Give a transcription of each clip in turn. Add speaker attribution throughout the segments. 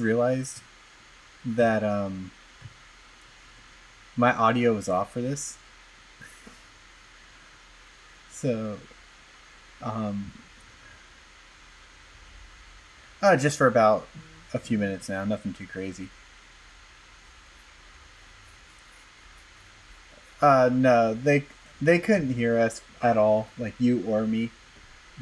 Speaker 1: realized that my audio was off for this. So um, just for about a few minutes now, nothing too crazy. No, they couldn't hear us at all, like you or me.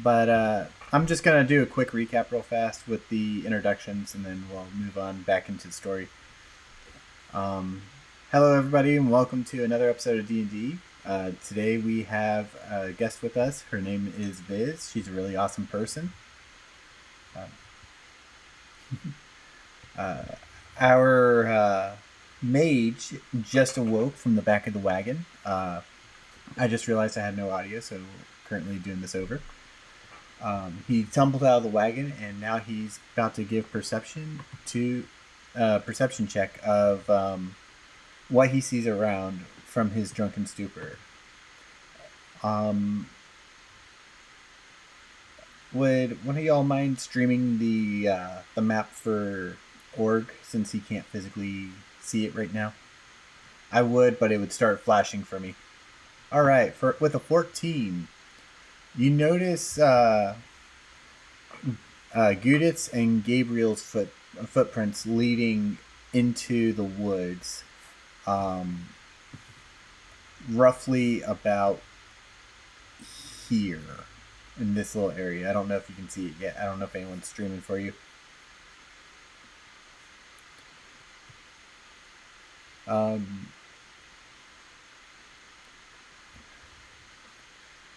Speaker 1: But I'm just gonna do a quick recap real fast with the introductions, and then we'll move on back into the story. Hello, everybody, and welcome to another episode of D&D. Today we have a guest with us. Her name is Viz. She's a really awesome person. Our mage just awoke from the back of the wagon. I just realized I had no audio, so we're currently doing this over. He tumbled out of the wagon, and now he's about to give perception check of what he sees around from his drunken stupor. Would one of y'all mind streaming the map for Org, since he can't physically see it right now? I would, but it would start flashing for me. All right, with a 14, you notice Gudit's and Gabriel's footprints leading into the woods, roughly about here in this little area. I don't know if you can see it yet. I don't know if anyone's streaming for you.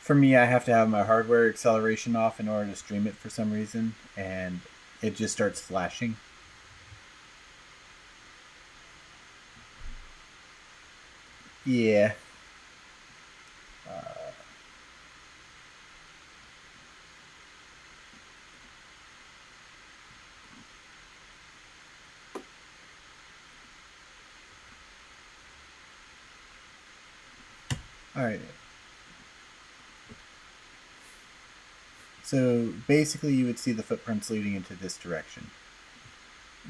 Speaker 1: For me, I have to have my hardware acceleration off in order to stream it for some reason, and it just starts flashing. Yeah. All right. So basically, you would see the footprints leading into this direction.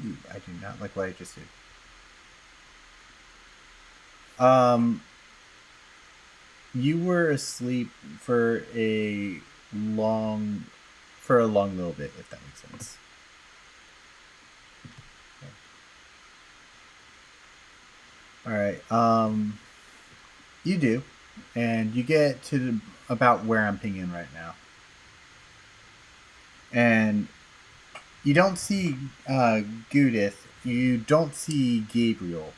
Speaker 1: Ooh, I do not like what I just did. You were asleep for a long little bit, if that makes sense. All right. You do, and you get to about where I'm pinging right now, and you don't see Gudith. You don't see Gabriel,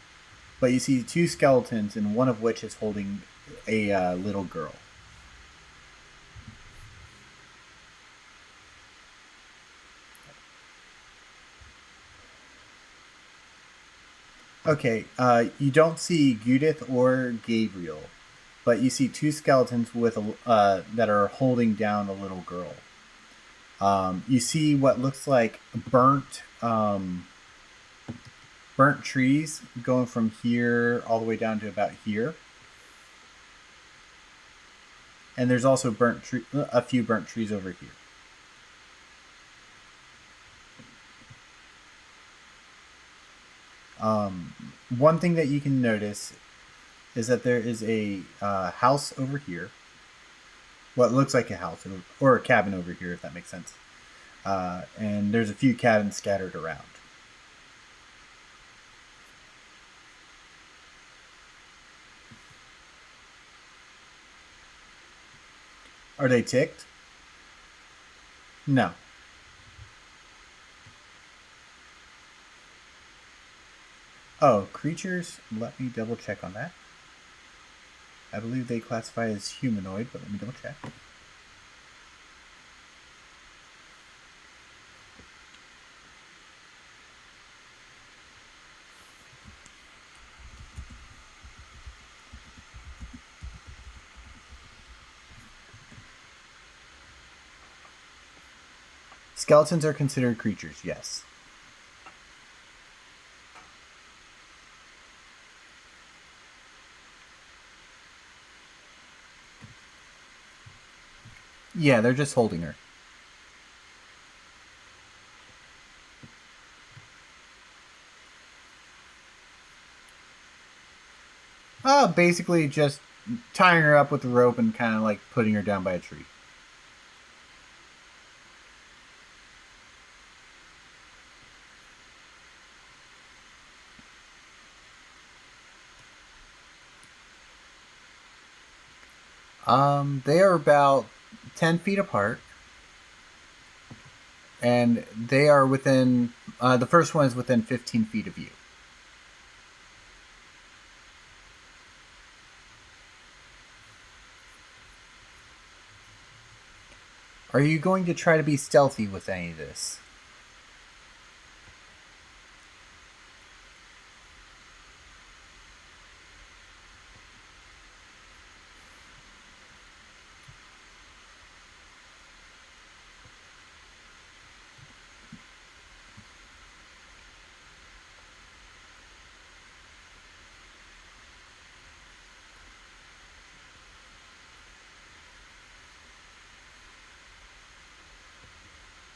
Speaker 1: but you see two skeletons, and one of which is holding a little girl. Okay, you don't see Judith or Gabriel, but you see two skeletons with that are holding down a little girl. You see what looks like burnt trees going from here all the way down to about here. And there's also a few burnt trees over here. One thing that you can notice is that there is a house over here. What looks like a house or a cabin over here, if that makes sense. And there's a few cabins scattered around. Are they ticked? No. Oh, creatures? Let me double check on that. I believe they classify as humanoid, but let me double check. Skeletons are considered creatures, yes. Yeah, they're just holding her. Basically just tying her up with the rope and kind of like putting her down by a tree. They are about 10 feet apart, and they are within. The first one is within 15 feet of you. Are you going to try to be stealthy with any of this?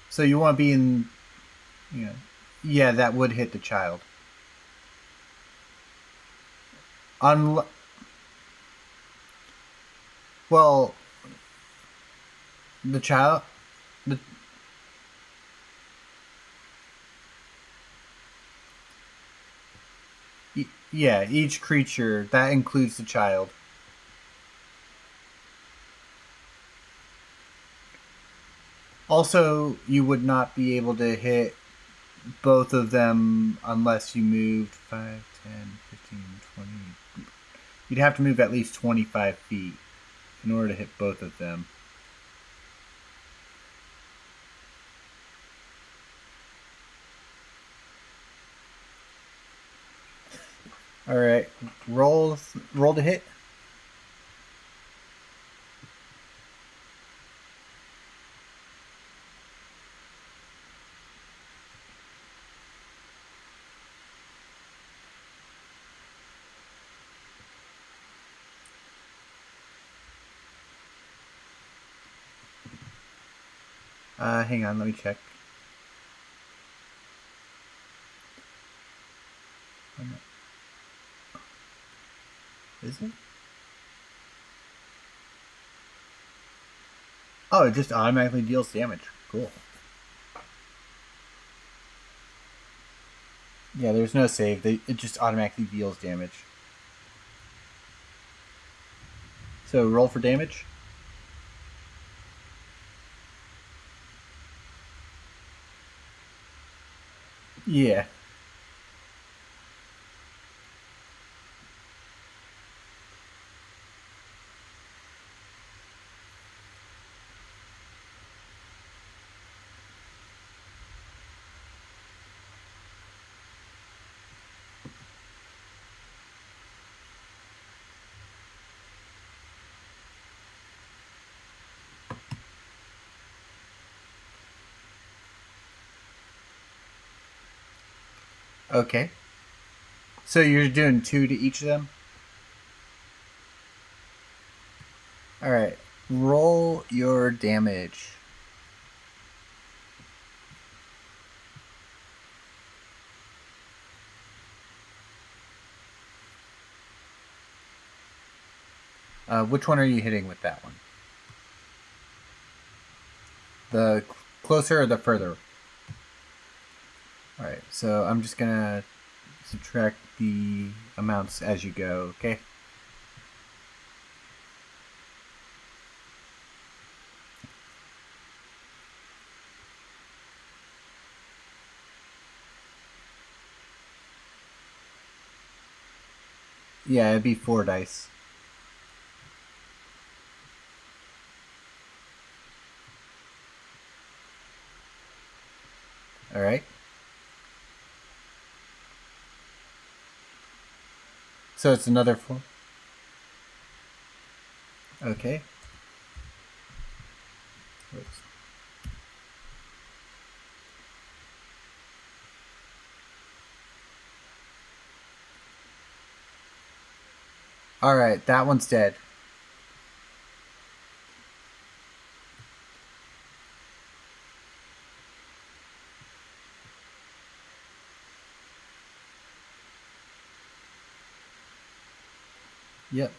Speaker 1: So you want to be in, you know, yeah, that would hit the child. Unl- well, the child, the, yeah, each creature that includes the child. Also, you would not be able to hit both of them unless you moved 5, 10, 15, 20. You'd have to move at least 25 feet in order to hit both of them. All right, roll to hit. Hang on, let me check. Is it? Oh, it just automatically deals damage. Cool. Yeah, there's no save. It just automatically deals damage. So roll for damage. Yeah. Okay. So you're doing 2 to each of them? Alright. Roll your damage. Which one are you hitting with that one? The closer or the further? Alright, so I'm just gonna subtract the amounts as you go, okay? Yeah, it'd be 4 dice. Alright. So it's another 4. Okay. Oops. Alright, that one's dead. Yep.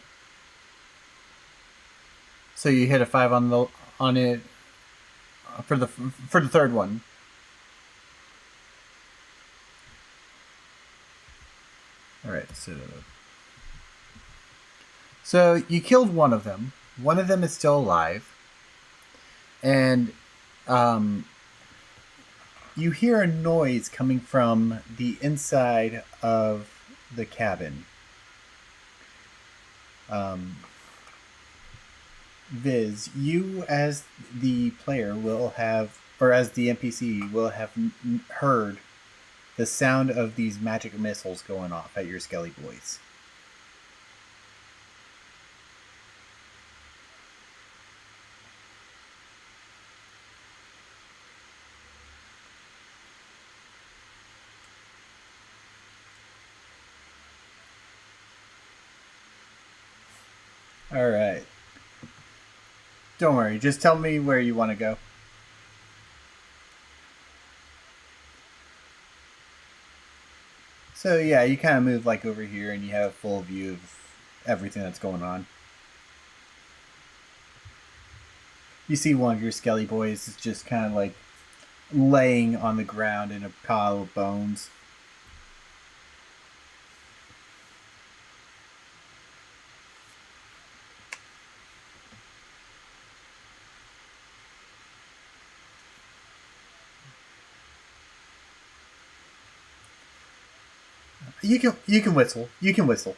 Speaker 1: So you hit a 5 on it for the third one. All right. So you killed one of them. One of them is still alive, and um, you hear a noise coming from the inside of the cabin. Um, Viz, you as the player will have, or as the NPC, will have heard the sound of these magic missiles going off at your Skelly Boys. All right. Don't worry. Just tell me where you want to go. So yeah, you kind of move like over here, and you have a full view of everything that's going on. You see one of your Skelly Boys is just kind of like laying on the ground in a pile of bones. You can whistle. You can whistle.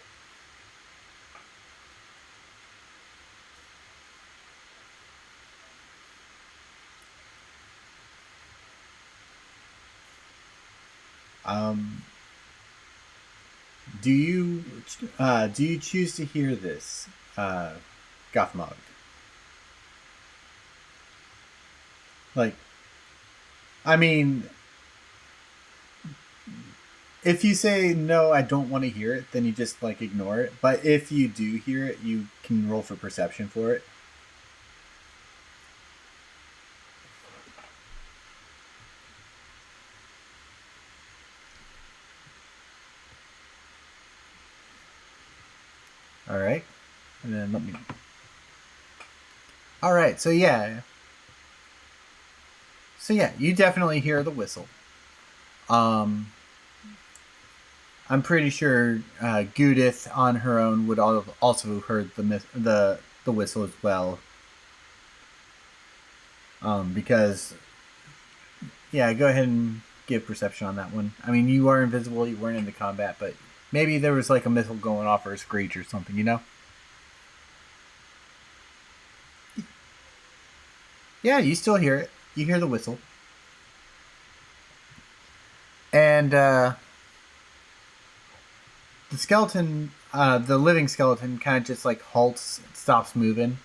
Speaker 1: Um, do you choose to hear this, Gothmog? Like, I mean, if you say no, I don't want to hear it, then you just like ignore it. But if you do hear it, you can roll for perception for it. All right, and then let me. All right, so yeah, you definitely hear the whistle. Um, I'm pretty sure Gudith on her own would also heard the whistle as well. Because yeah, go ahead and give perception on that one. I mean, you are invisible. You weren't in the combat, but maybe there was like a missile going off or a screech or something. Yeah, you still hear it. You hear the whistle, and the skeleton, the living skeleton, kind of just like halts, stops moving,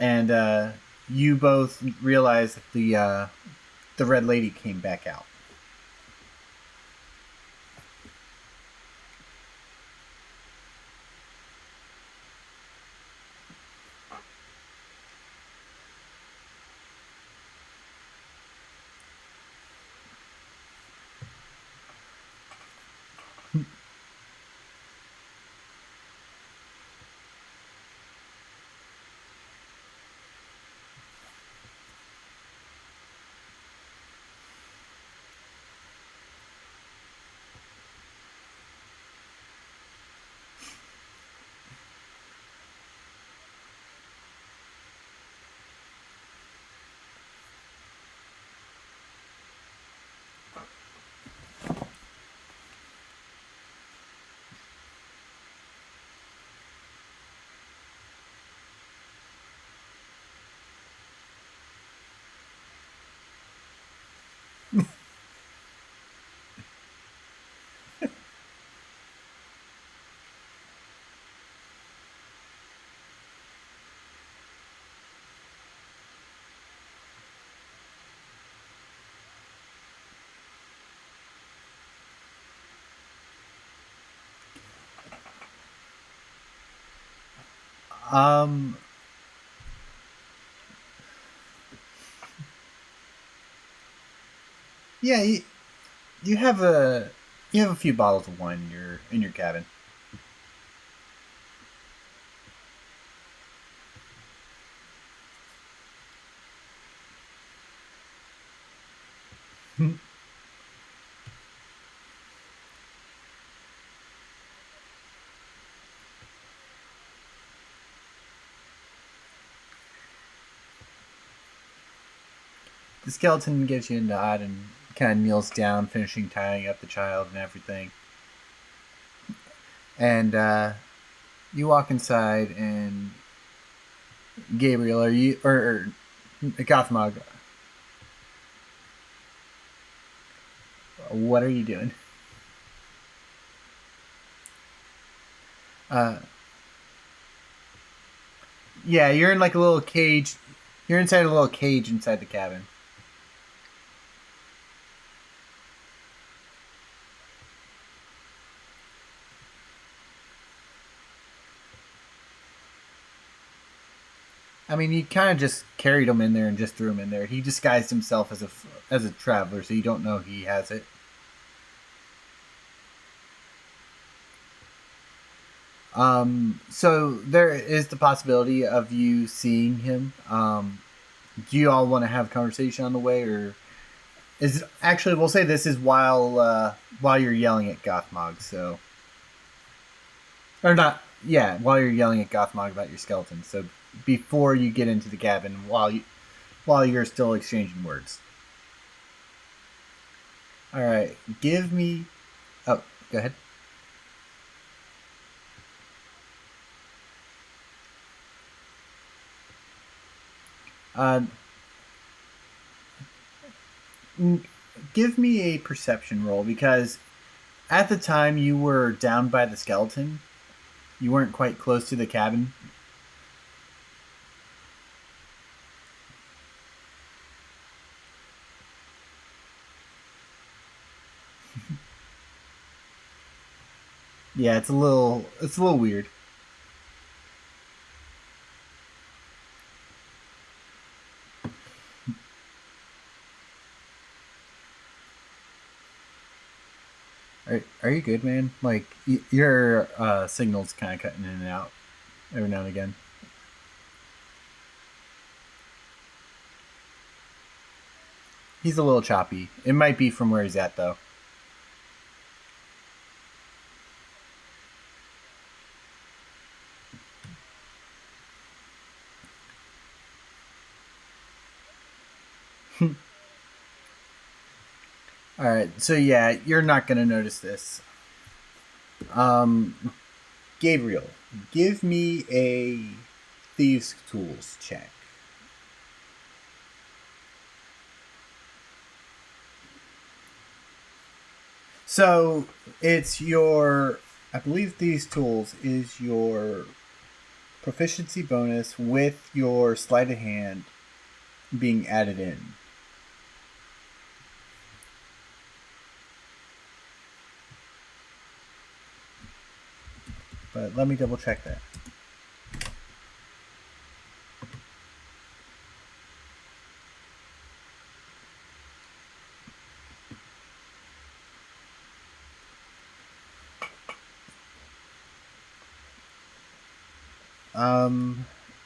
Speaker 1: and you both realize that the red lady came back out. Um, yeah, you have a You have a few bottles of wine in your cabin. The skeleton gives you a nod and kind of kneels down, finishing tying up the child and everything. And you walk inside, and Gabriel, are you or Gothmog? What are you doing? Yeah, you're in like a little cage. You're inside a little cage inside the cabin. I mean, you kind of just carried him in there and just threw him in there. He disguised himself as a traveler, so you don't know he has it. So there is the possibility of you seeing him. Do you all want to have a conversation on the way, or is it, actually we'll say this is while you're yelling at Gothmog, so or not? Yeah, while you're yelling at Gothmog about your skeleton. So before you get into the cabin, while you're still exchanging words. All right, give me. Oh, go ahead. Uh, give me a perception roll because at the time you were down by the skeleton, you weren't quite close to the cabin. Yeah, it's a little weird. Are you good, man? Like your signal's kind of cutting in and out every now and again. He's a little choppy. It might be from where he's at though. All right, so yeah, you're not gonna notice this. Gabriel, give me a thieves' tools check. So it's your, I believe these tools is your proficiency bonus with your sleight of hand being added in. But let me double check that.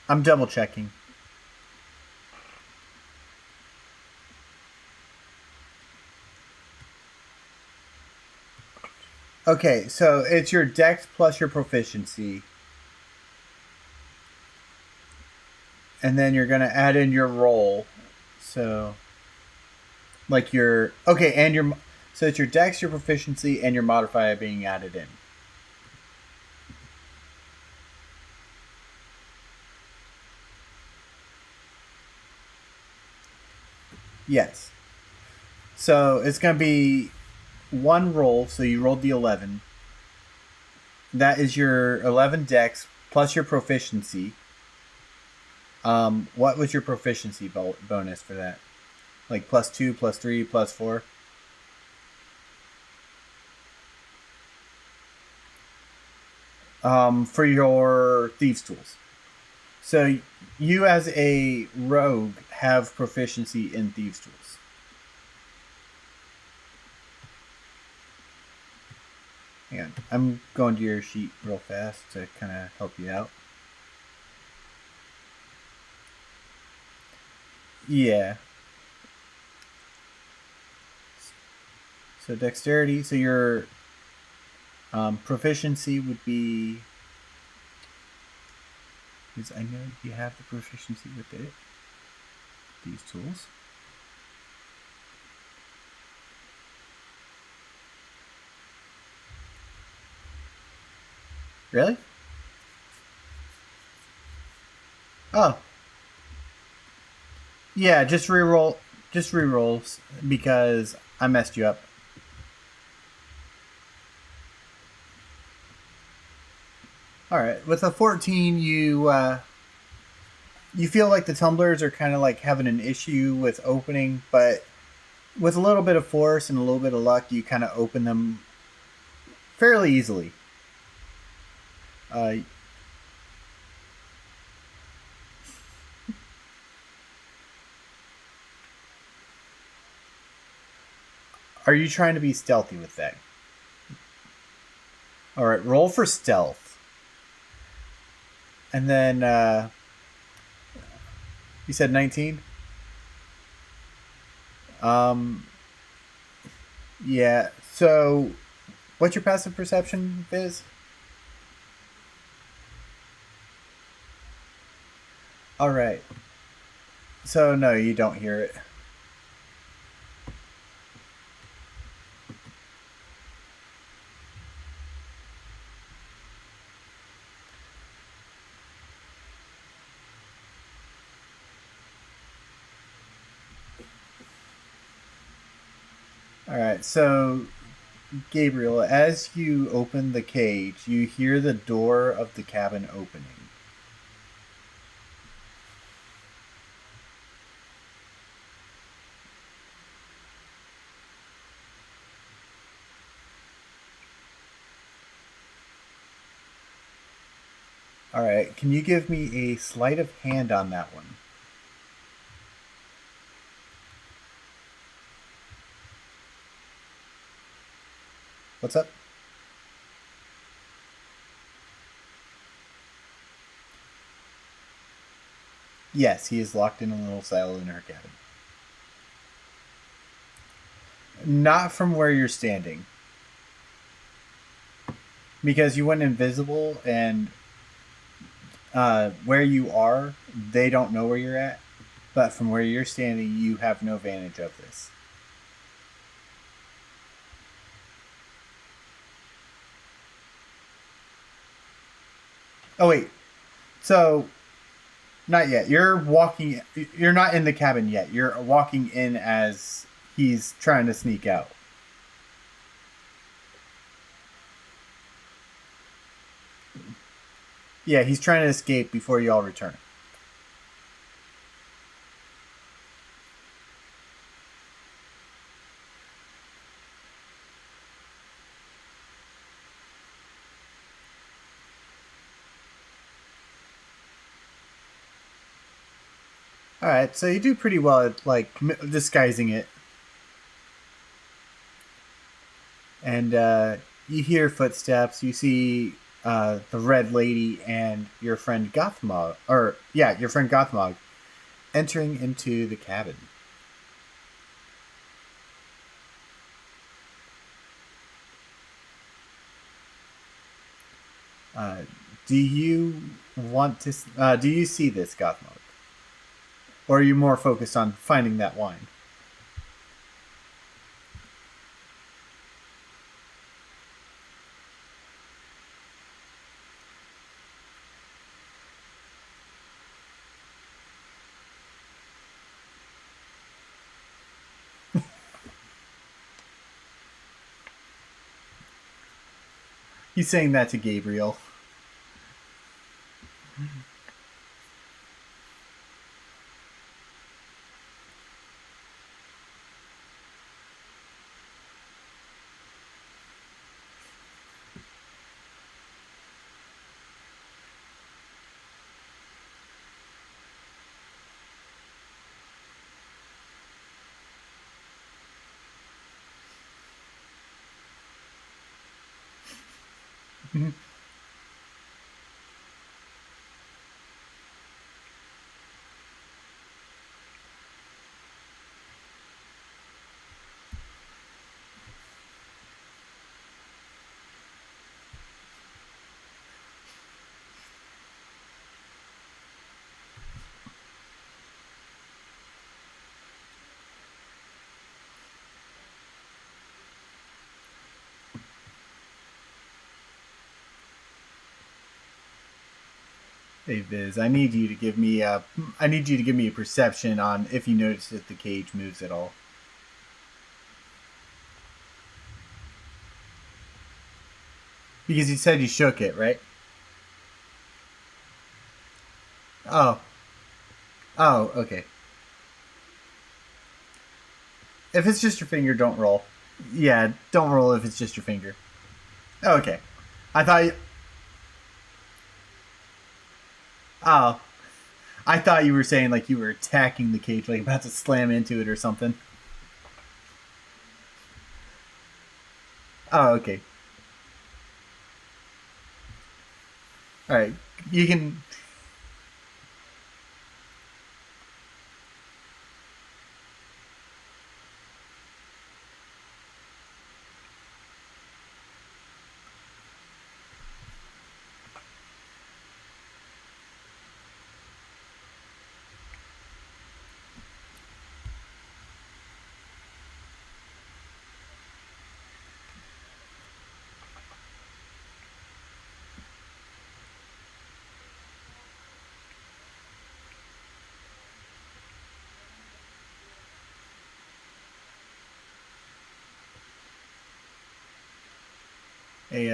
Speaker 1: I'm double checking. Okay, so it's your dex plus your proficiency. And then you're going to add in your roll. So, like your. Okay, and your. So it's your dex, your proficiency, and your modifier being added in. Yes. So it's going to be one roll. So you rolled the 11. That is your 11 dex plus your proficiency. What was your proficiency bonus for that? Like +2, +3, +4? For your thieves' tools. So you as a rogue have proficiency in thieves' tools. Hang on. I'm going to your sheet real fast to kind of help you out. Yeah. So dexterity. So your proficiency would be. Because I know you have the proficiency with it. These tools. Really? Oh. Yeah, just reroll. Just rerolls because I messed you up. All right. With a 14, you feel like the tumblers are kind of like having an issue with opening, but with a little bit of force and a little bit of luck, you kind of open them fairly easily. Uh, are you trying to be stealthy with that? All right, roll for stealth, and then you said 19. Um, yeah. So, what's your passive perception, Biz? All right. So no, you don't hear it. All right. So Gabriel, as you open the cage, you hear the door of the cabin opening. All right. Can you give me a sleight of hand on that one? What's up? Yes, he is locked in a little cell in her cabin. Not from where you're standing. Because you went invisible and where you are, they don't know where you're at. But from where you're standing, you have no advantage of this. Oh, wait. So, not yet. You're walking. You're not in the cabin yet. You're walking in as he's trying to sneak out. Yeah, he's trying to escape before you all return. All right, so you do pretty well at like disguising it, and you hear footsteps. You see the red lady and your friend Gothmog, or yeah, your friend Gothmog, entering into the cabin. Uh, do you want to? Do you see this Gothmog, or are you more focused on finding that wine? He's saying that to Gabriel. Hey Viz, I need you to give me a perception on if you notice that the cage moves at all. Because you said you shook it, right? Oh, oh, okay. If it's just your finger, don't roll. Yeah, don't roll if it's just your finger. Okay. I thought. Oh, I thought you were saying like you were attacking the cage, like about to slam into it or something. Oh, okay. All right. You can. Hey,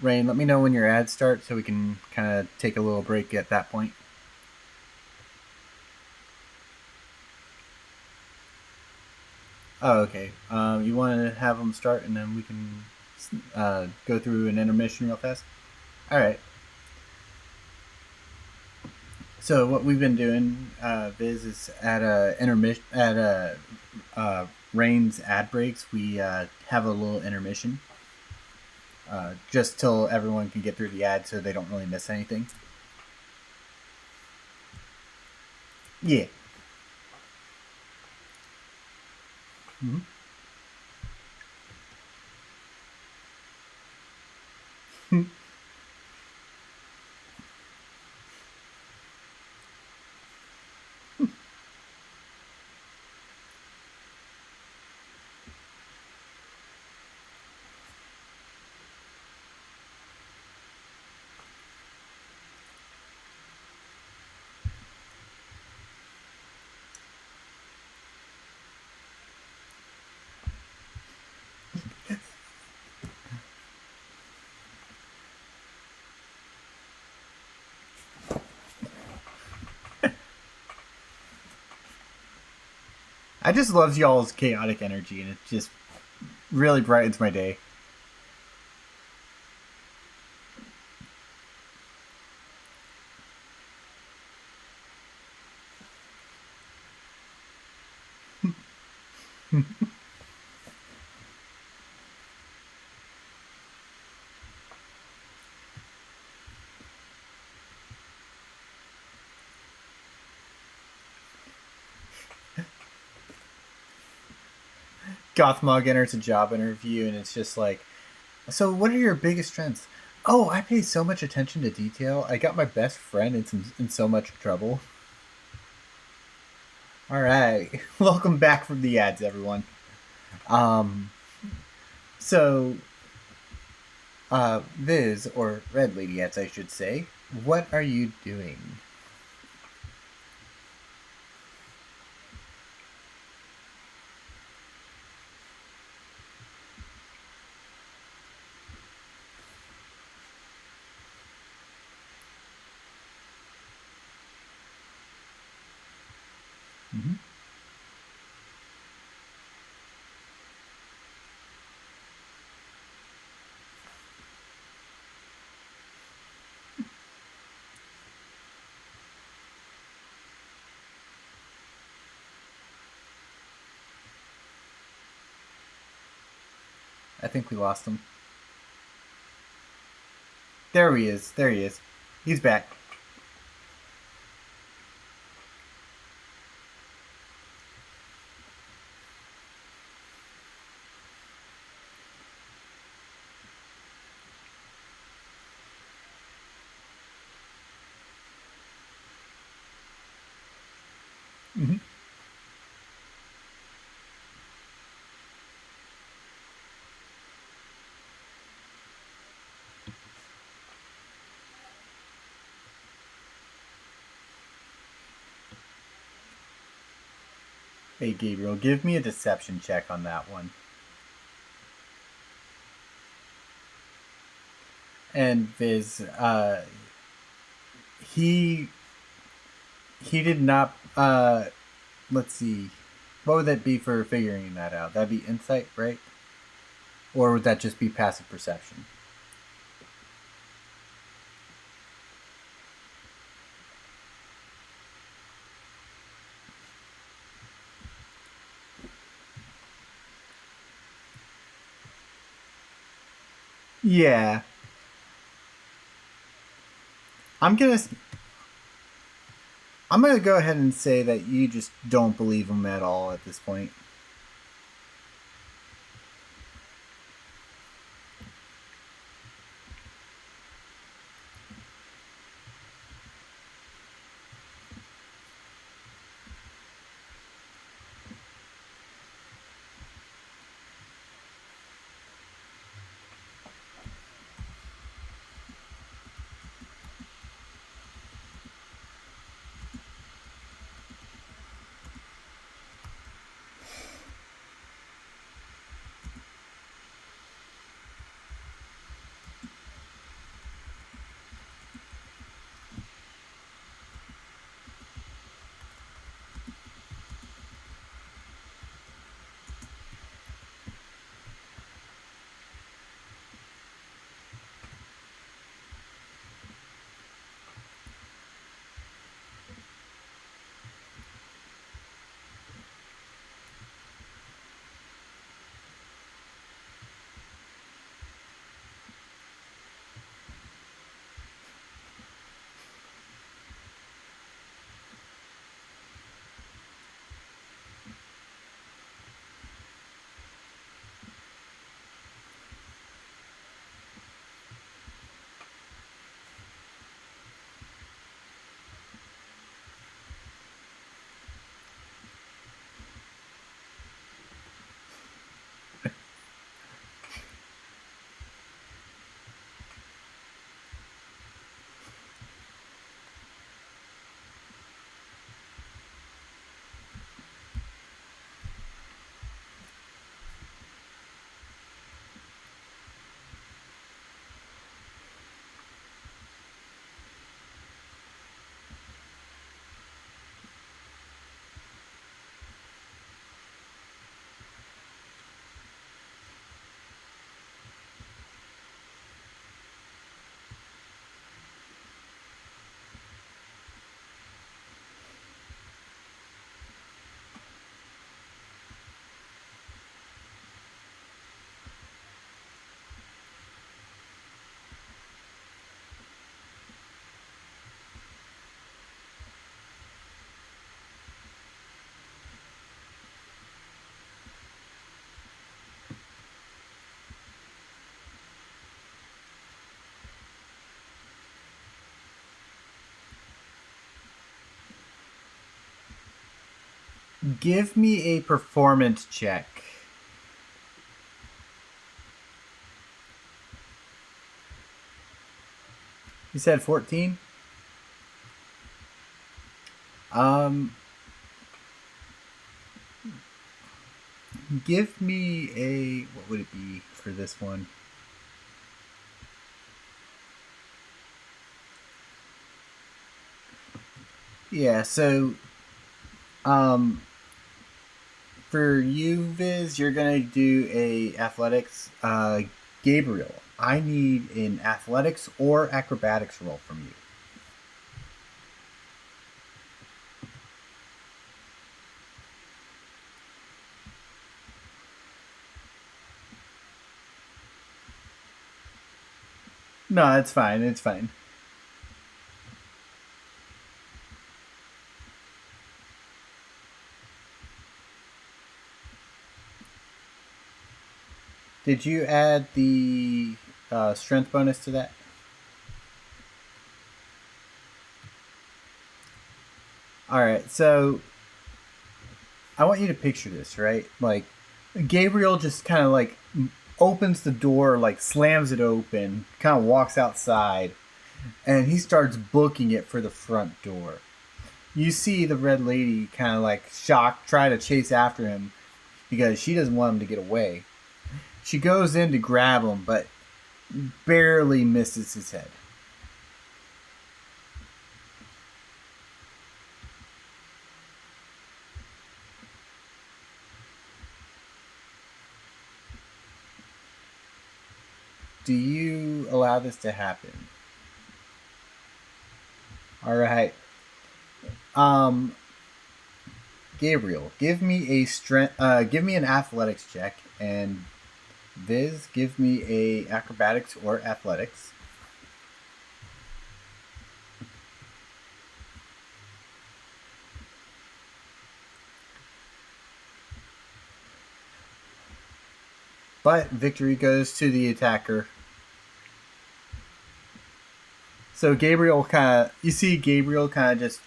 Speaker 1: Rain, let me know when your ads start so we can kind of take a little break at that point. Oh, okay. You want to have them start and then we can go through an intermission real fast? All right. So what we've been doing, Viz, is at a intermission at a Rain's ad breaks. We have a little intermission, just till everyone can get through the ad, so they don't really miss anything. Yeah. Mm-hmm. I just love y'all's chaotic energy, and it just really brightens my day. Gothmog enters a job interview, and it's just like, so what are your biggest strengths? Oh, I pay so much attention to detail. I got my best friend in so much trouble. All right, welcome back from the ads, everyone. Um, so, Viz, or Red Lady ads, I should say, what are you doing? Mm-hmm. I think we lost them. There he is. There he is. He's back. Mm-hmm. Hey, Gabriel, give me a deception check on that one. And Viz, he did not. Let's see, what would that be for figuring that out? That'd be insight, right? Or would that just be passive perception? Yeah, I'm gonna I'm gonna go ahead and say that you just don't believe him at all at this point. Give me a performance check. You said 14? Give me a, what would it be for this one? Yeah, so um for you, Viz, you're gonna do a athletics. Gabriel, I need an athletics or acrobatics roll from you. No, it's fine. It's fine. Did you add the strength bonus to that? All right. So I want you to picture this, right? Like Gabriel just kind of like opens the door, like slams it open, kind of walks outside, and he starts booking it for the front door. You see the red lady kind of like shocked, try to chase after him because she doesn't want him to get away. She goes in to grab him, but barely misses his head. Do you allow this to happen? All right. Um, Gabriel, give me a strength. Give me an athletics check, and Viz, give me a acrobatics or athletics. But victory goes to the attacker. So Gabriel kind of, you see Gabriel kind of just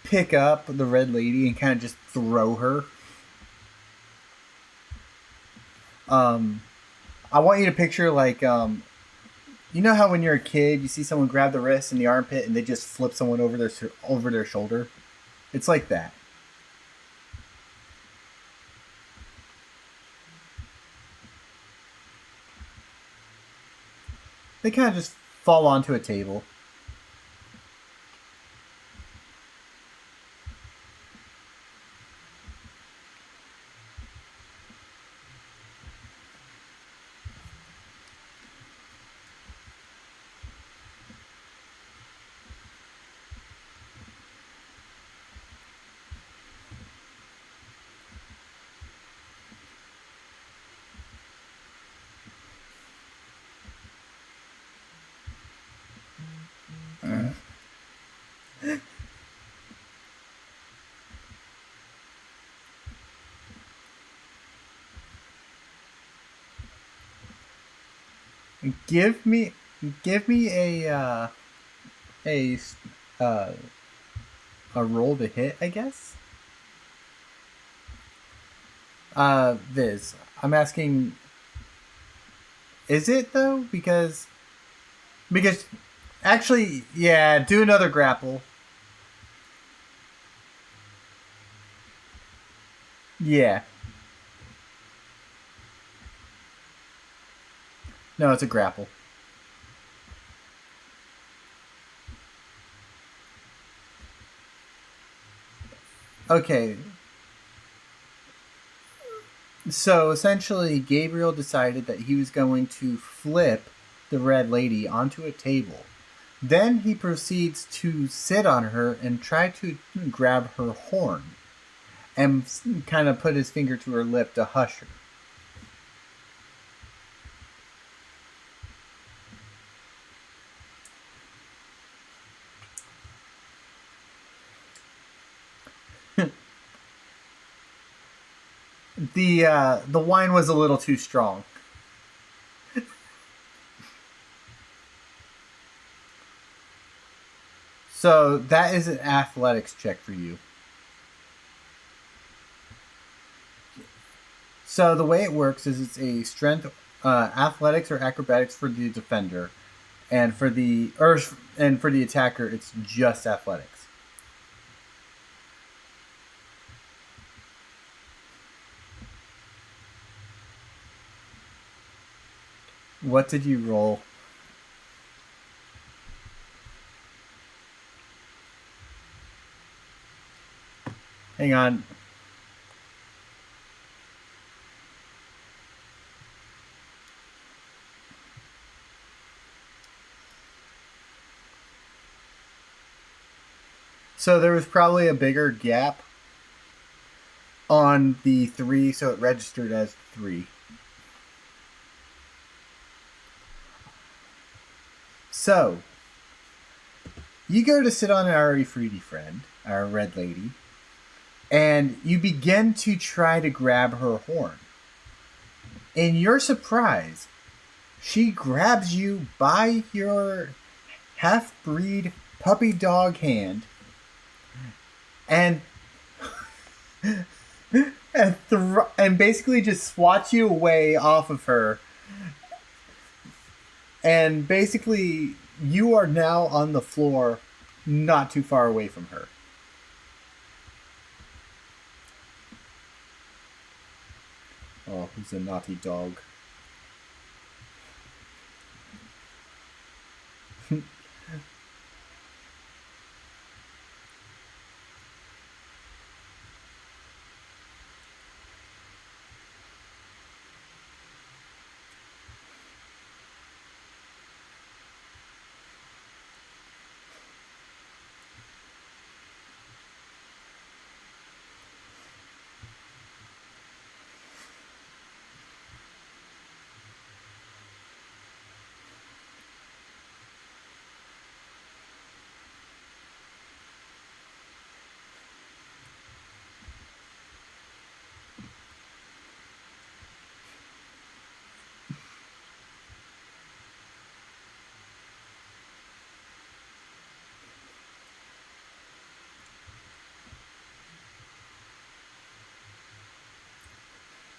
Speaker 1: pick up the red lady and kind of just throw her. Um, I want you to picture like you know how when you're a kid you see someone grab the wrist and the armpit and they just flip someone over their shoulder. It's like that. They kind of just fall onto a table. Give me, give me a uh, a roll to hit, I guess. Viz, I'm asking, is it though? Because actually, yeah, do another grapple. Yeah, no, it's a grapple. Okay, so essentially, Gabriel decided that he was going to flip the red lady onto a table. Then he proceeds to sit on her and try to grab her horn and kind of put his finger to her lip to hush her. The wine was a little too strong. So that is an athletics check for you. So the way it works is it's a strength, athletics or acrobatics for the defender, and for the attacker, it's just athletics. What did you roll? Hang on. So there was probably a bigger gap on the three, so it registered as three. So, you go to sit on our Ifriti friend, our red lady, and you begin to try to grab her horn. In your surprise, she grabs you by your half-breed puppy dog hand and and basically just swats you away off of her. And basically, you are now on the floor, not too far away from her. Oh, who's a naughty dog?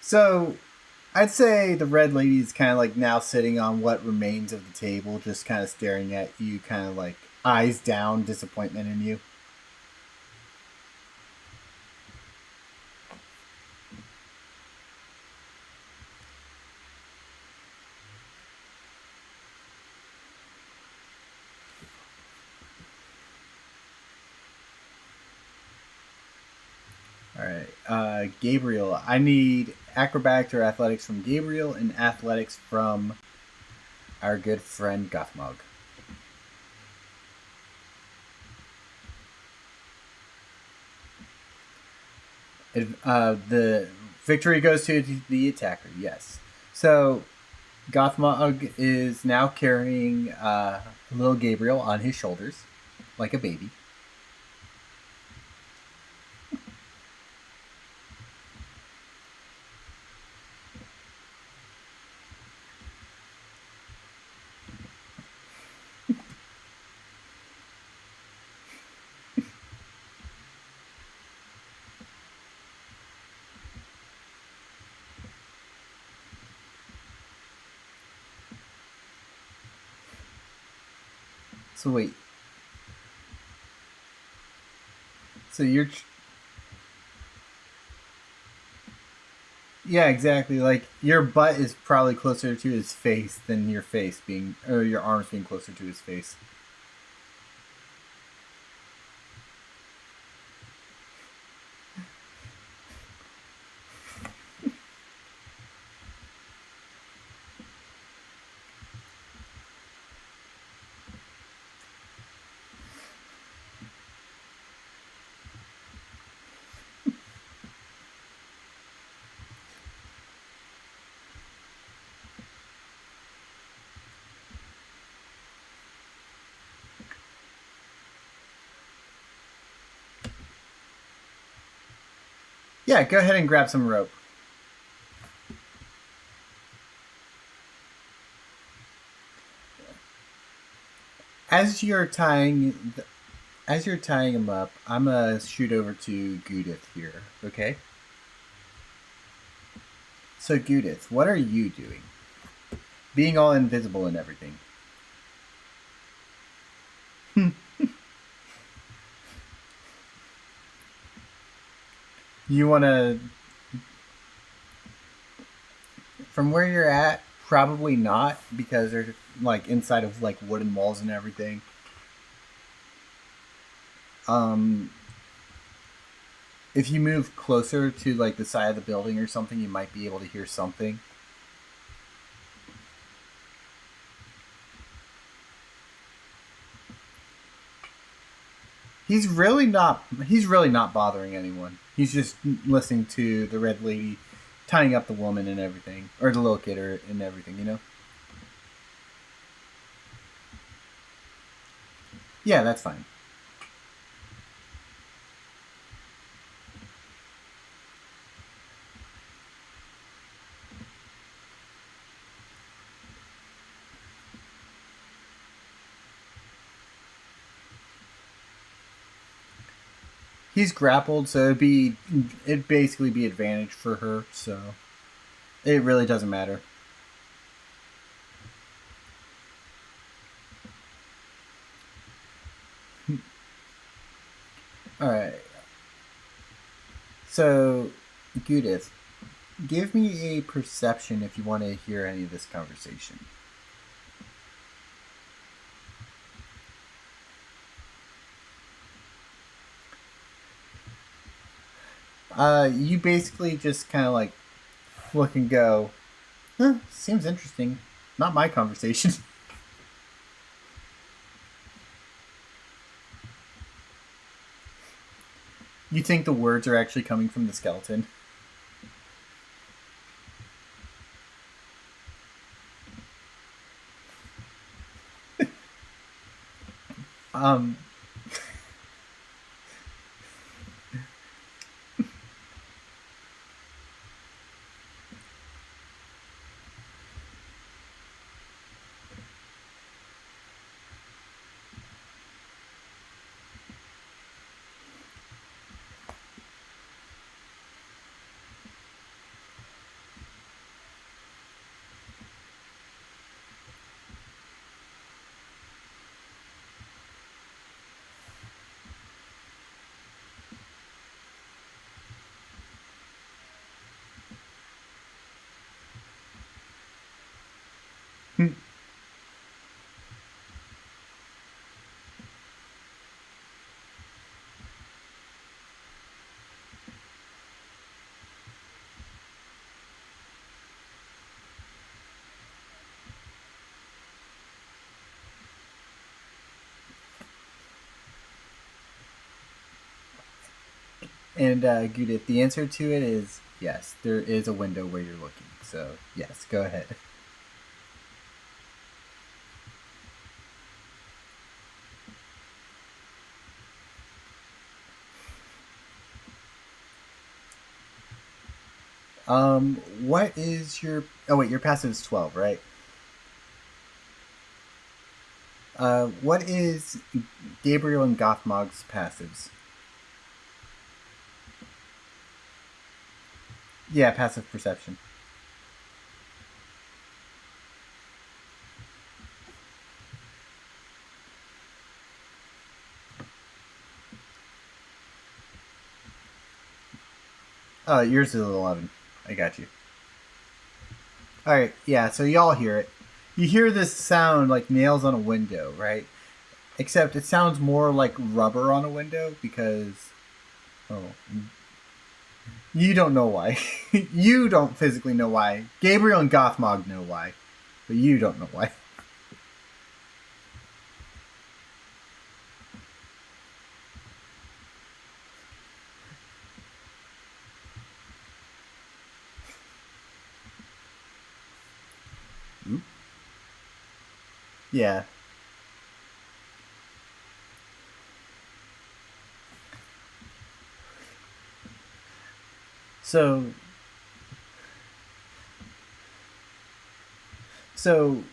Speaker 1: So, I'd say the red lady is kind of like now sitting on what remains of the table, just kind of staring at you, kind of like eyes down, disappointment in you. All right, Gabriel. I need acrobatics or athletics from Gabriel and athletics from our good friend Gothmog. The victory goes to the attacker. Yes. So Gothmog is now carrying little Gabriel on his shoulders, like a baby. So wait. So you're. Yeah, exactly. Like your butt is probably closer to his face than your face being, or your arms being closer to his face. Yeah, go ahead and grab some rope. As you're tying, as you're tying him up, I'm gonna shoot over to Gudith here. Okay. So Gudith, what are you doing? Being all invisible and everything. You want to, from where you're at, probably not because they're like inside of like wooden walls and everything. Um, if you move closer to like the side of the building or something, you might be able to hear something. He's really not. He's really not bothering anyone. He's just listening to the red lady tying up the woman and everything, or the little kid and everything. You know. Yeah, that's fine. He's grappled, so it'd basically be advantage for her. So it really doesn't matter. All right. So, Judith, give me a perception if you want to hear any of this conversation. You basically just kind of like look and go, huh, seems interesting. Not my conversation. You think the words are actually coming from the skeleton? Um, and Judith, the answer to it is yes. There is a window where you're looking. So yes, go ahead. What is your? Oh wait, your passive is 12, right? What is Gabriel and Gothmog's passives? Yeah, passive perception. Oh, yours is 11. I got you. All right, yeah. So y'all hear it. You hear this sound like nails on a window, right? Except it sounds more like rubber on a window because oh, you don't know why. You don't physically know why. Gabriel and Gothmog know why, but you don't know why. Yeah. So so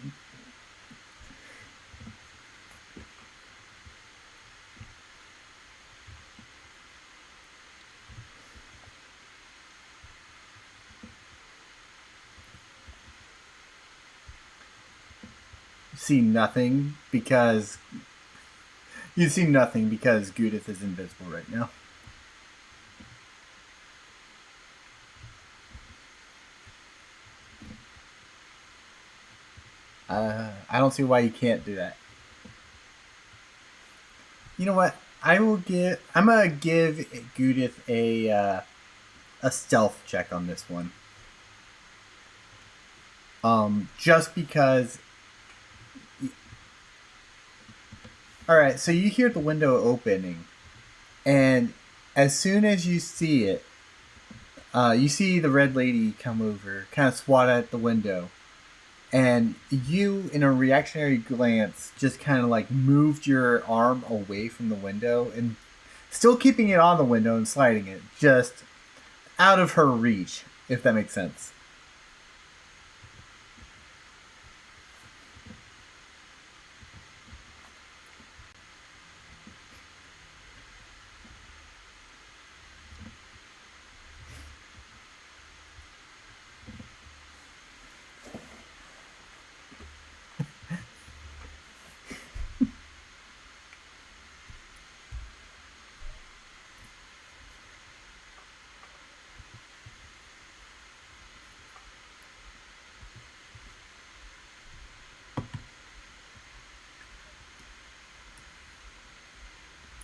Speaker 1: see nothing because you see nothing because Judith is invisible right now. I don't see why you can't do that. You know what? I'm gonna give Judith a stealth check on this one. Just because. All right, so you hear the window opening, and as soon as you see it, you see the red lady come over, kind of swat at the window, And you, in a reactionary glance, just kind of like moved your arm away from the window and still keeping it on the window and sliding it, just out of her reach, if that makes sense.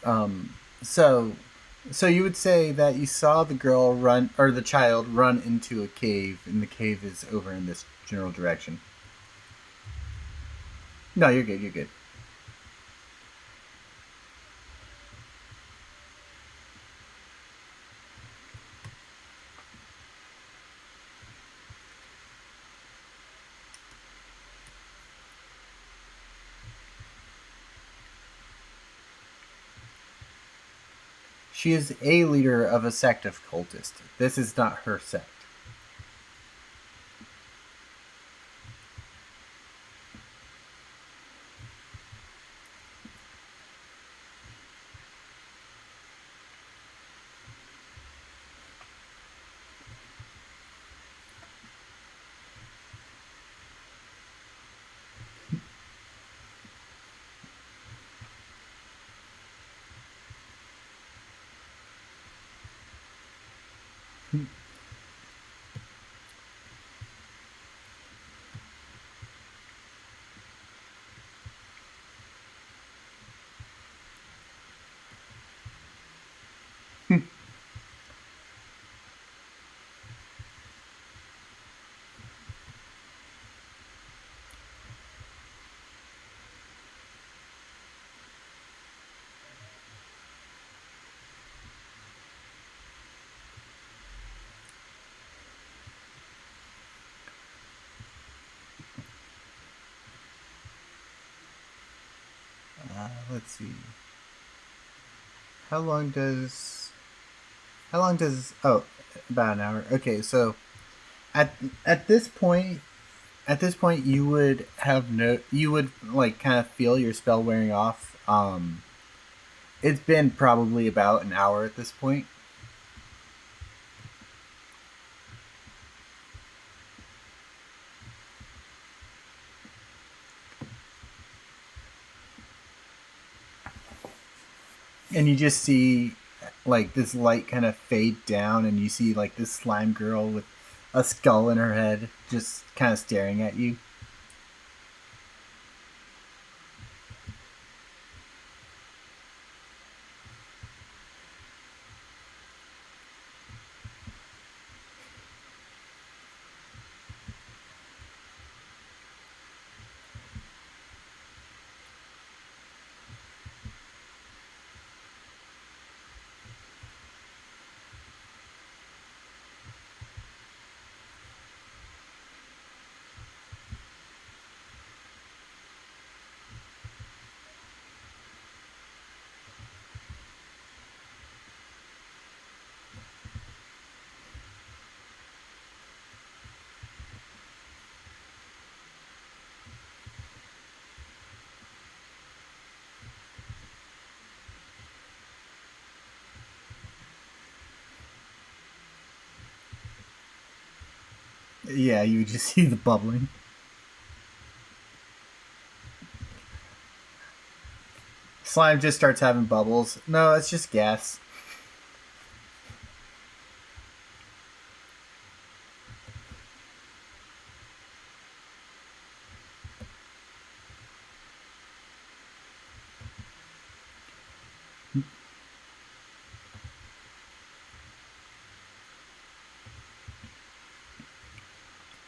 Speaker 1: Um, so, so you would say that you saw the girl run, or the child run into a cave, and the cave is over in this general direction. No, you're good. You're good. She is a leader of a sect of cultists. This is not her sect. Let's see. How long does? How long does? Oh, about an hour. Okay, so at at this point, you would have no. You would like kind of feel your spell wearing off. It's been probably about an hour at this point. And you just see like this light kind of fade down, and you see like this slime girl with a skull in her head just kind of staring at you. Yeah, you just see the bubbling. Slime just starts having bubbles. No, it's just gas.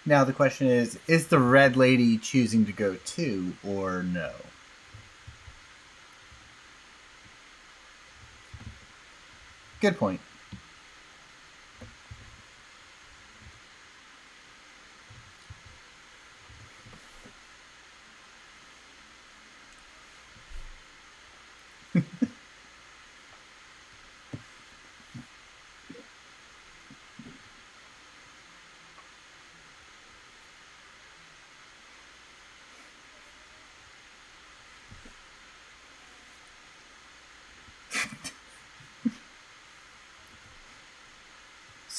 Speaker 1: Now the question is the red lady choosing to go too or no? Good point.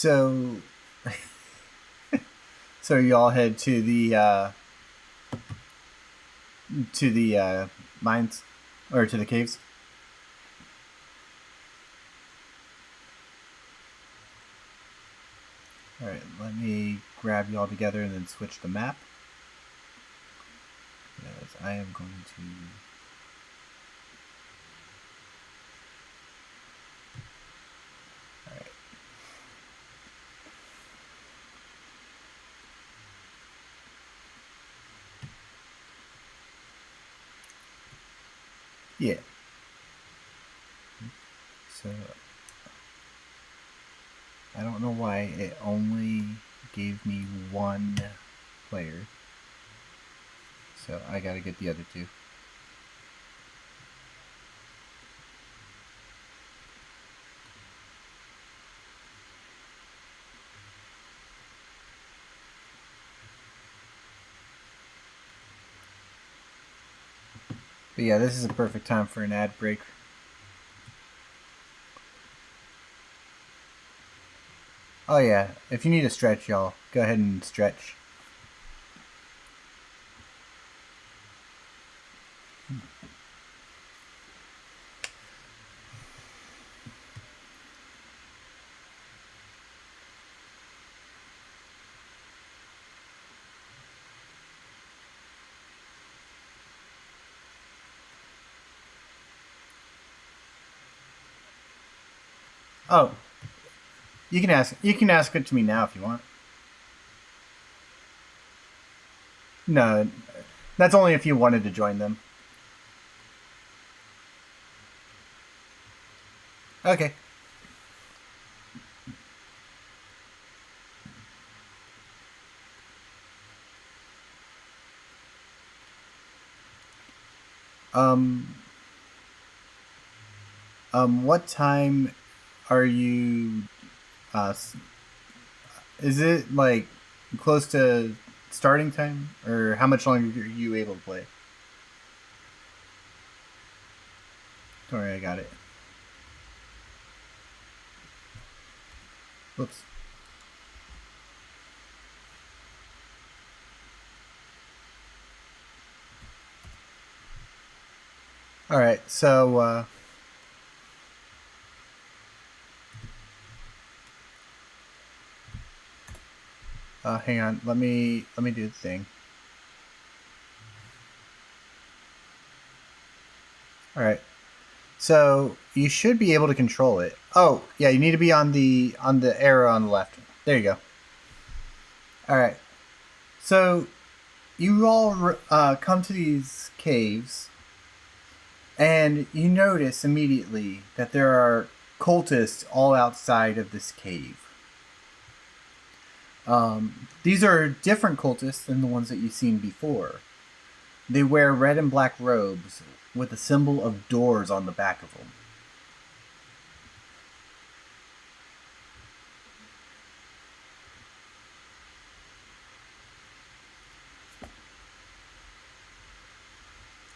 Speaker 1: So, so y'all head to the mines, or to the caves. All right, let me grab y'all together and then switch the map. Yes, I am going to. All right. Yeah. So I don't know why it only gave me one player. So I gotta get the other two. But yeah, this is a perfect time for an ad break. Oh yeah, if you need a stretch, y'all, go ahead and stretch. Oh, you can ask. You can ask it to me now if you want. No, that's only if you wanted to join them. Okay. Um. What time are you? Is it like close to starting time, or how much longer are you able to play? Sorry, I got it. Whoops. All right, so hang on. Let me do the thing. All right. So you should be able to control it. Oh, yeah, you need to be on the arrow on the left. There you go. All right. So you all come to these caves, and you notice immediately that there are cultists all outside of this cave. These are different cultists than the ones that you've seen before. They wear red and black robes with a symbol of doors on the back of them.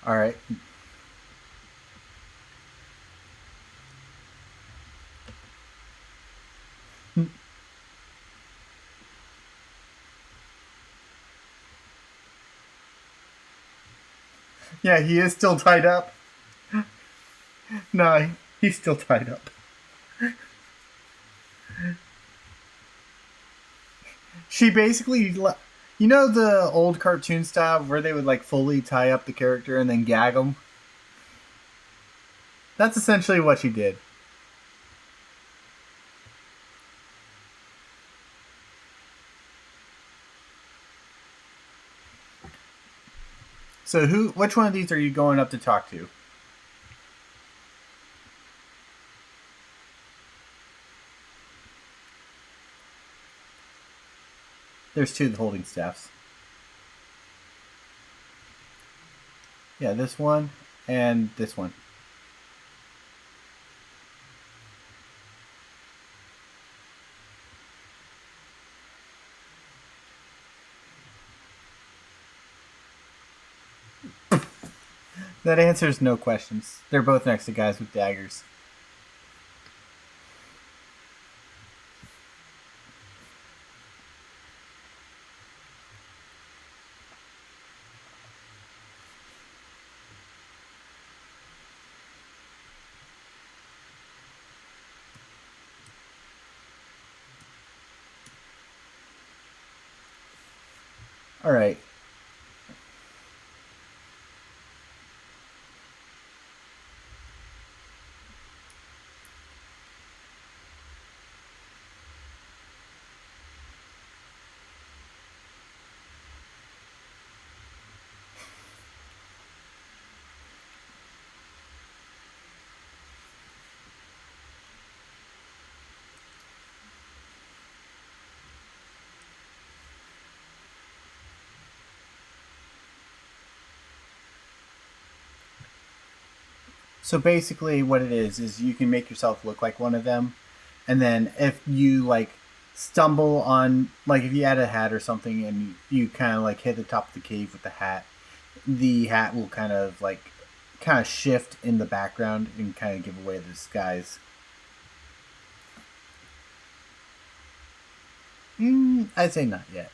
Speaker 1: All right. Yeah, he is still tied up. No, he's still tied up. She basically, you know, the old cartoon style where they would like fully tie up the character and then gag them. That's essentially what she did. So which one of these are you going up to talk to? There's two holding staffs. Yeah, this one and this one. That answers no questions. They're both next to guys with daggers. All right. So basically, what it is you can make yourself look like one of them, and then if you like stumble on, like if you had a hat or something and you kind of like hit the top of the cave with the hat will kind of shift in the background and kind of give away the disguise. I'd say not yet.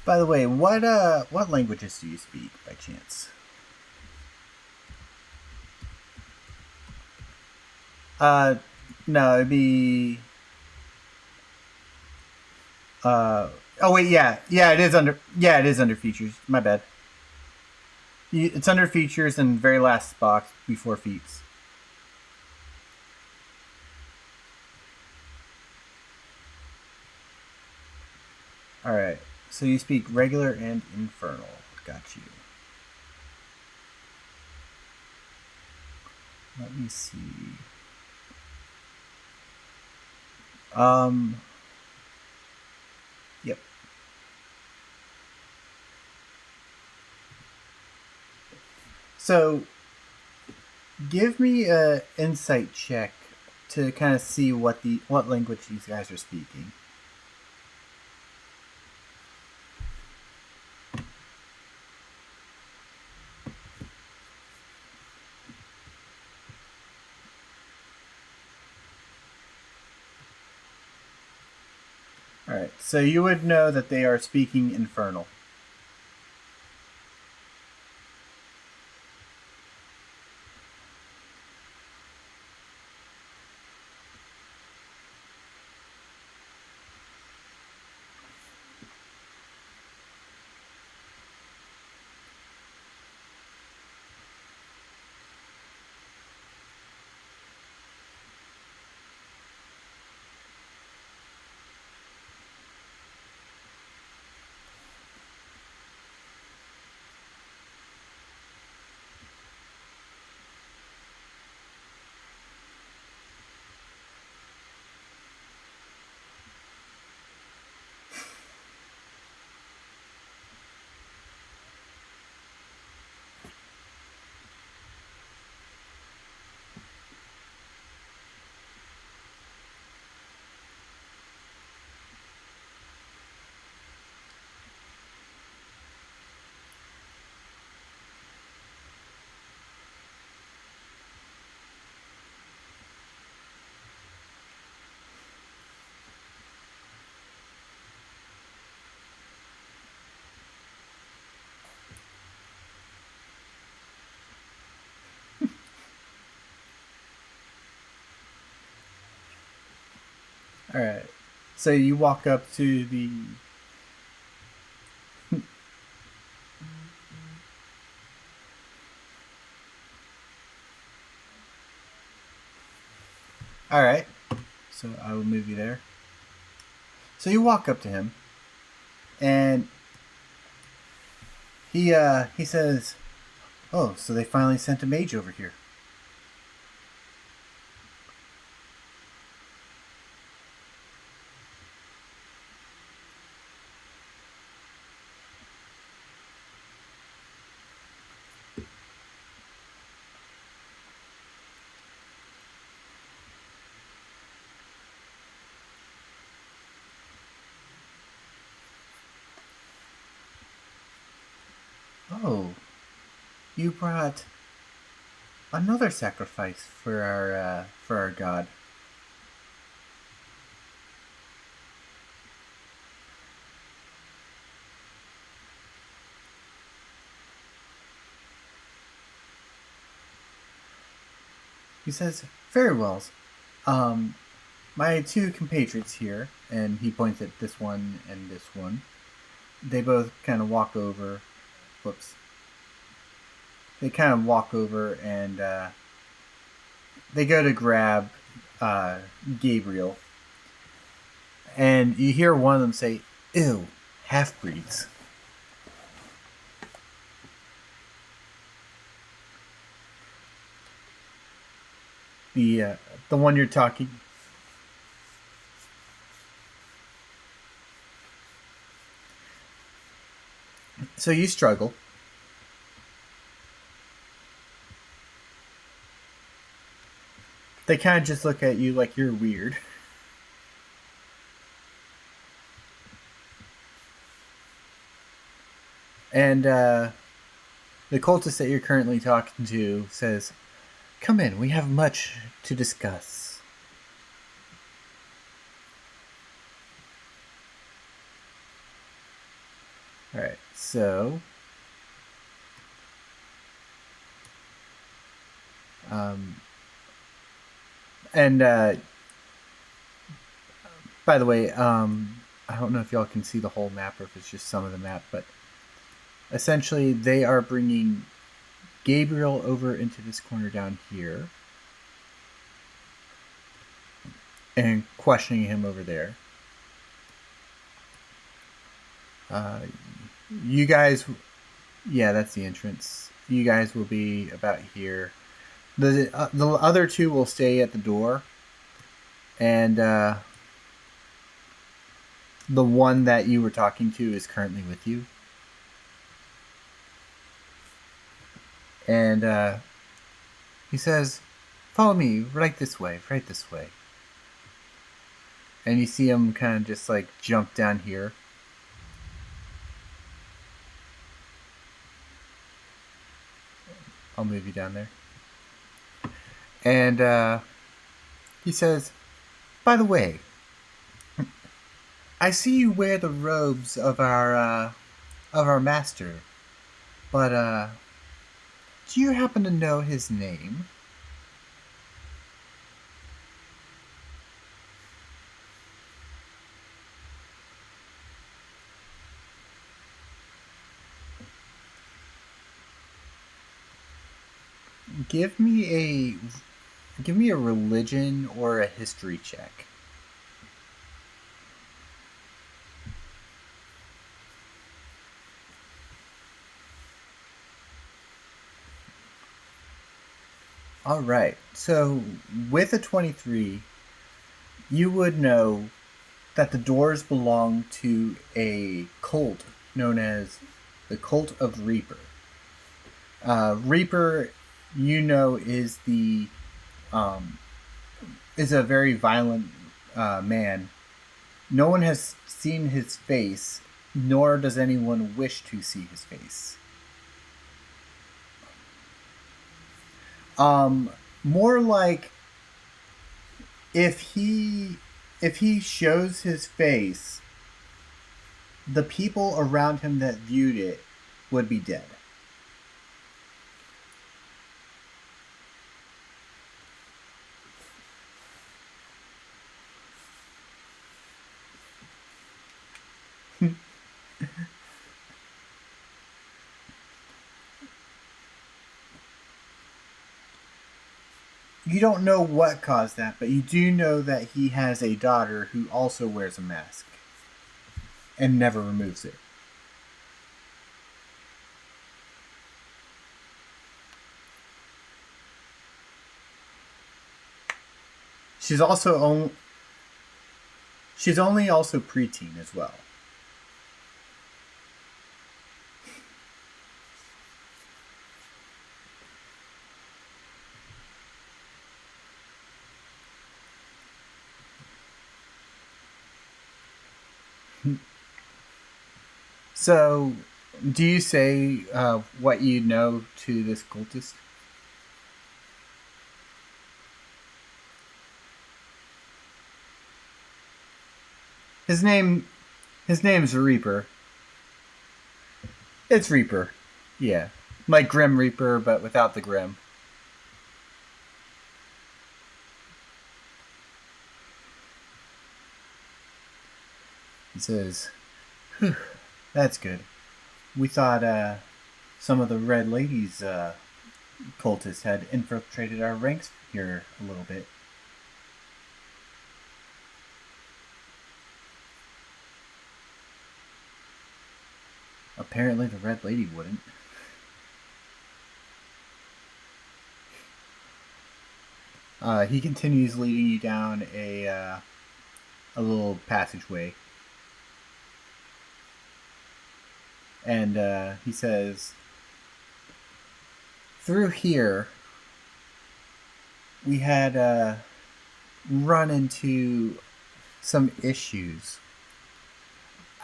Speaker 1: By the way, what languages do you speak by chance? Uh, no, it'd be. Oh wait, yeah, it is under. Yeah, it is under features. My bad. It's under features and very last box before feats. All right. So you speak regular and infernal. Got you. Let me see. Um. Yep. So, give me a insight check to kind of see what language these guys are speaking. All right. So you would know that they are speaking infernal. All right. So you walk up to the. All right. So I will move you there. So you walk up to him, and he says, "Oh, so they finally sent a mage over here." Oh, you brought another sacrifice for our god. He says, "Very well. Um, my two compatriots here," and he points at this one and this one. They both kind of walk over. Whoops. They kind of walk over and they go to grab Gabriel. And you hear one of them say, "Ew, half-breeds." The the one you're talking. So you struggle. They kind of just look at you like you're weird. And the cultist that you're currently talking to says, "Come in, we have much to discuss." Alright, so and by the way, I don't know if y'all can see the whole map or if it's just some of the map, but essentially they are bringing Gabriel over into this corner down here and questioning him over there. You guys, yeah, that's the entrance. You guys will be about here. The other two will stay at the door, and the one that you were talking to is currently with you. And he says, "Follow me, right this way, right this way." And you see him kind of just like jump down here. I'll move you down there. And he says, "By the way, I see you wear the robes of our master, but do you happen to know his name?" Give me a religion or a history check. All right. So with a 23, you would know that the doors belong to a cult known as the Cult of Reaper. Reaper, is is a very violent man. No one has seen his face, nor does anyone wish to see his face. More like if he shows his face, the people around him that viewed it would be dead. You don't know what caused that, but you do know that he has a daughter who also wears a mask and never removes it. She's only also preteen as well. So, do you say what you know to this cultist? His name's Reaper. It's Reaper. Yeah. Like Grim Reaper, but without the Grim. says, "Whew, that's good. We thought some of the Red Ladies cultists had infiltrated our ranks here a little bit." Apparently the Red Lady wouldn't. He continues leading you down a little passageway. And he says, "Through here, we had run into some issues.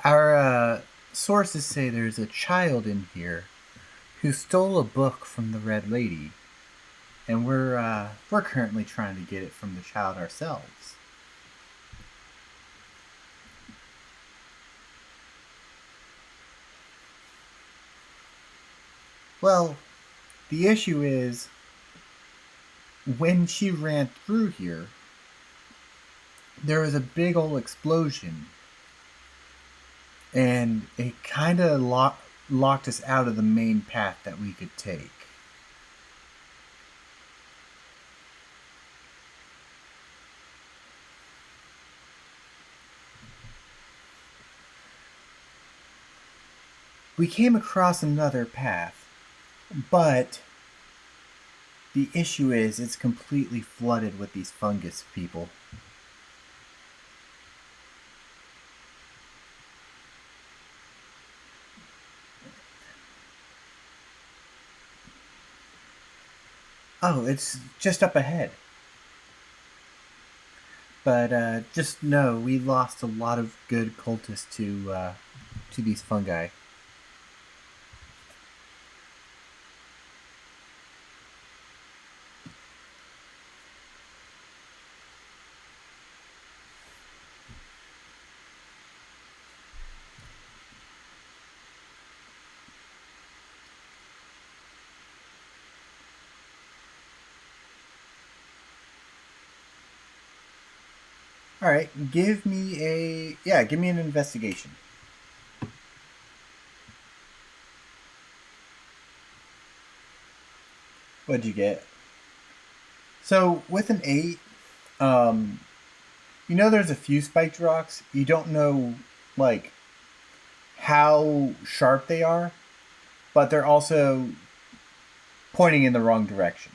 Speaker 1: Our sources say there's a child in here who stole a book from the Red Lady, and we're currently trying to get it from the child ourselves." Well, the issue is, when she ran through here, there was a big old explosion, and it kind of locked us out of the main path that we could take. We came across another path, but the issue is it's completely flooded with these fungus people. Oh, it's just up ahead. But just know we lost a lot of good cultists to these fungi. All right, give me an investigation. What'd you get? So with an 8, um, there's a few spiked rocks. You don't know like how sharp they are, but they're also pointing in the wrong direction.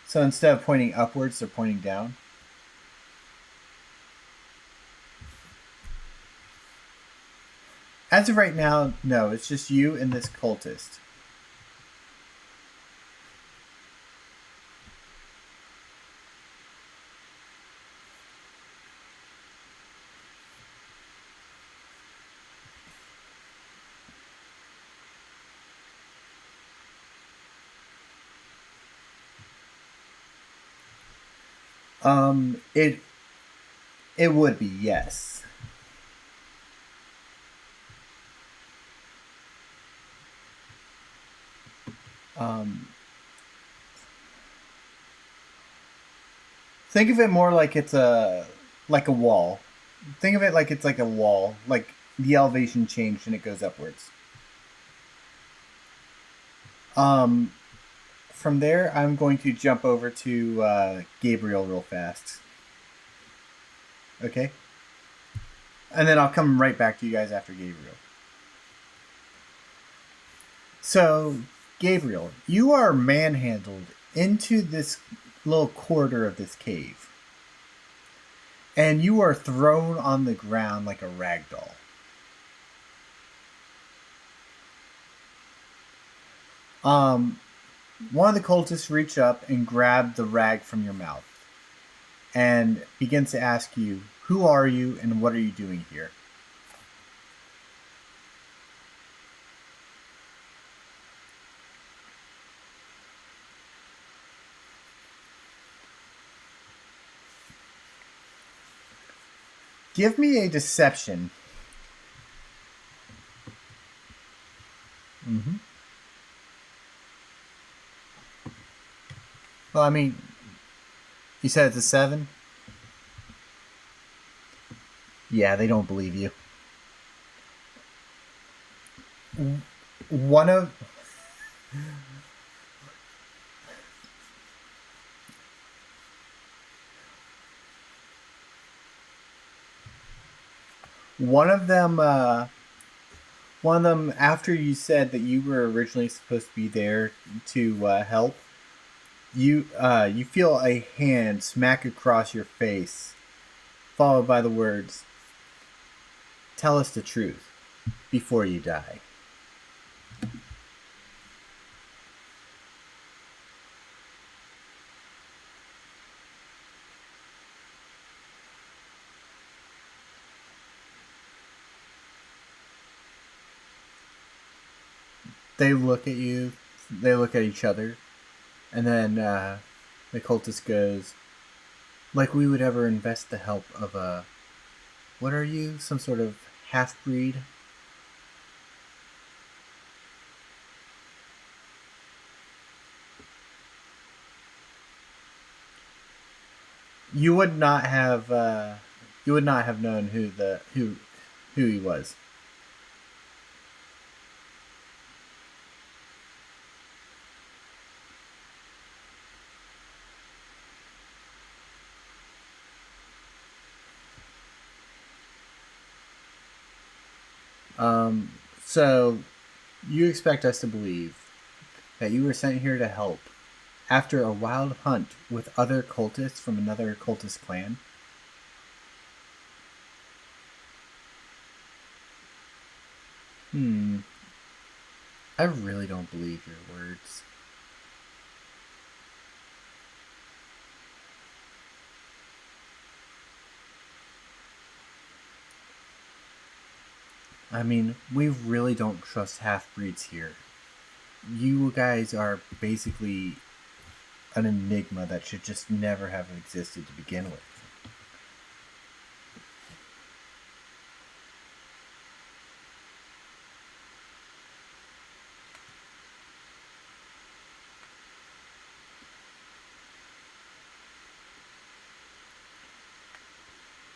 Speaker 1: So instead of pointing upwards, they're pointing down. As of right now, no, it's just you and this cultist. It would be, yes. Think of it more like it's a wall. Think of it like it's like a wall, like the elevation changed and it goes upwards. From there, I'm going to jump over to Gabriel real fast. Okay? And then I'll come right back to you guys after Gabriel. So, Gabriel, you are manhandled into this little corridor of this cave. And you are thrown on the ground like a rag doll. One of the cultists reach up and grab the rag from your mouth and begins to ask you, "Who are you and what are you doing here?" Give me a deception. Mm-hmm. Well, I mean, you said it's a 7? Yeah, they don't believe you. One of one of them one of them, after you said that you were originally supposed to be there to help, you feel a hand smack across your face, followed by the words, "Tell us the truth before you die." They look at you, they look at each other, and then the cultist goes, "Like we would ever invest the help of a, what are you? Some sort of half breed?" You would not have known who he was. Um, so you expect us to believe that you were sent here to help after a wild hunt with other cultists from another cultist clan? Hmm. I really don't believe your words. I mean, we really don't trust half breeds here. You guys are basically an enigma that should just never have existed to begin with.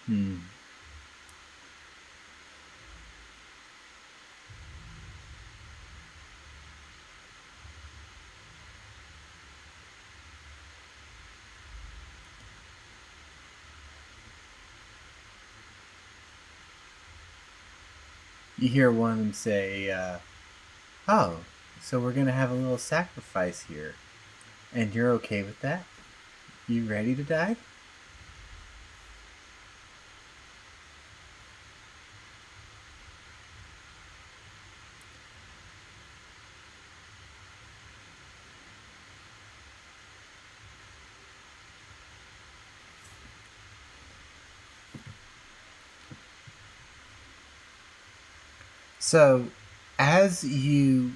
Speaker 1: Hmm. You hear one of them say, "Oh, so we're gonna have a little sacrifice here, and you're okay with that? You ready to die?" So, as you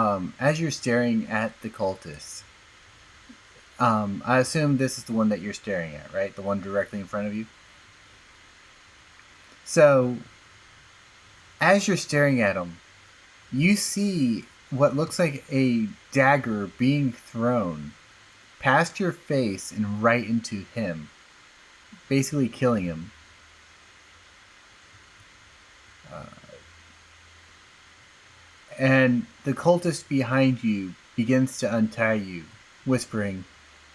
Speaker 1: as you're staring at the cultist, I assume this is the one that you're staring at, right? The one directly in front of you. So, as you're staring at him, you see what looks like a dagger being thrown past your face and right into him, basically killing him. Uh, and the cultist behind you begins to untie you, whispering,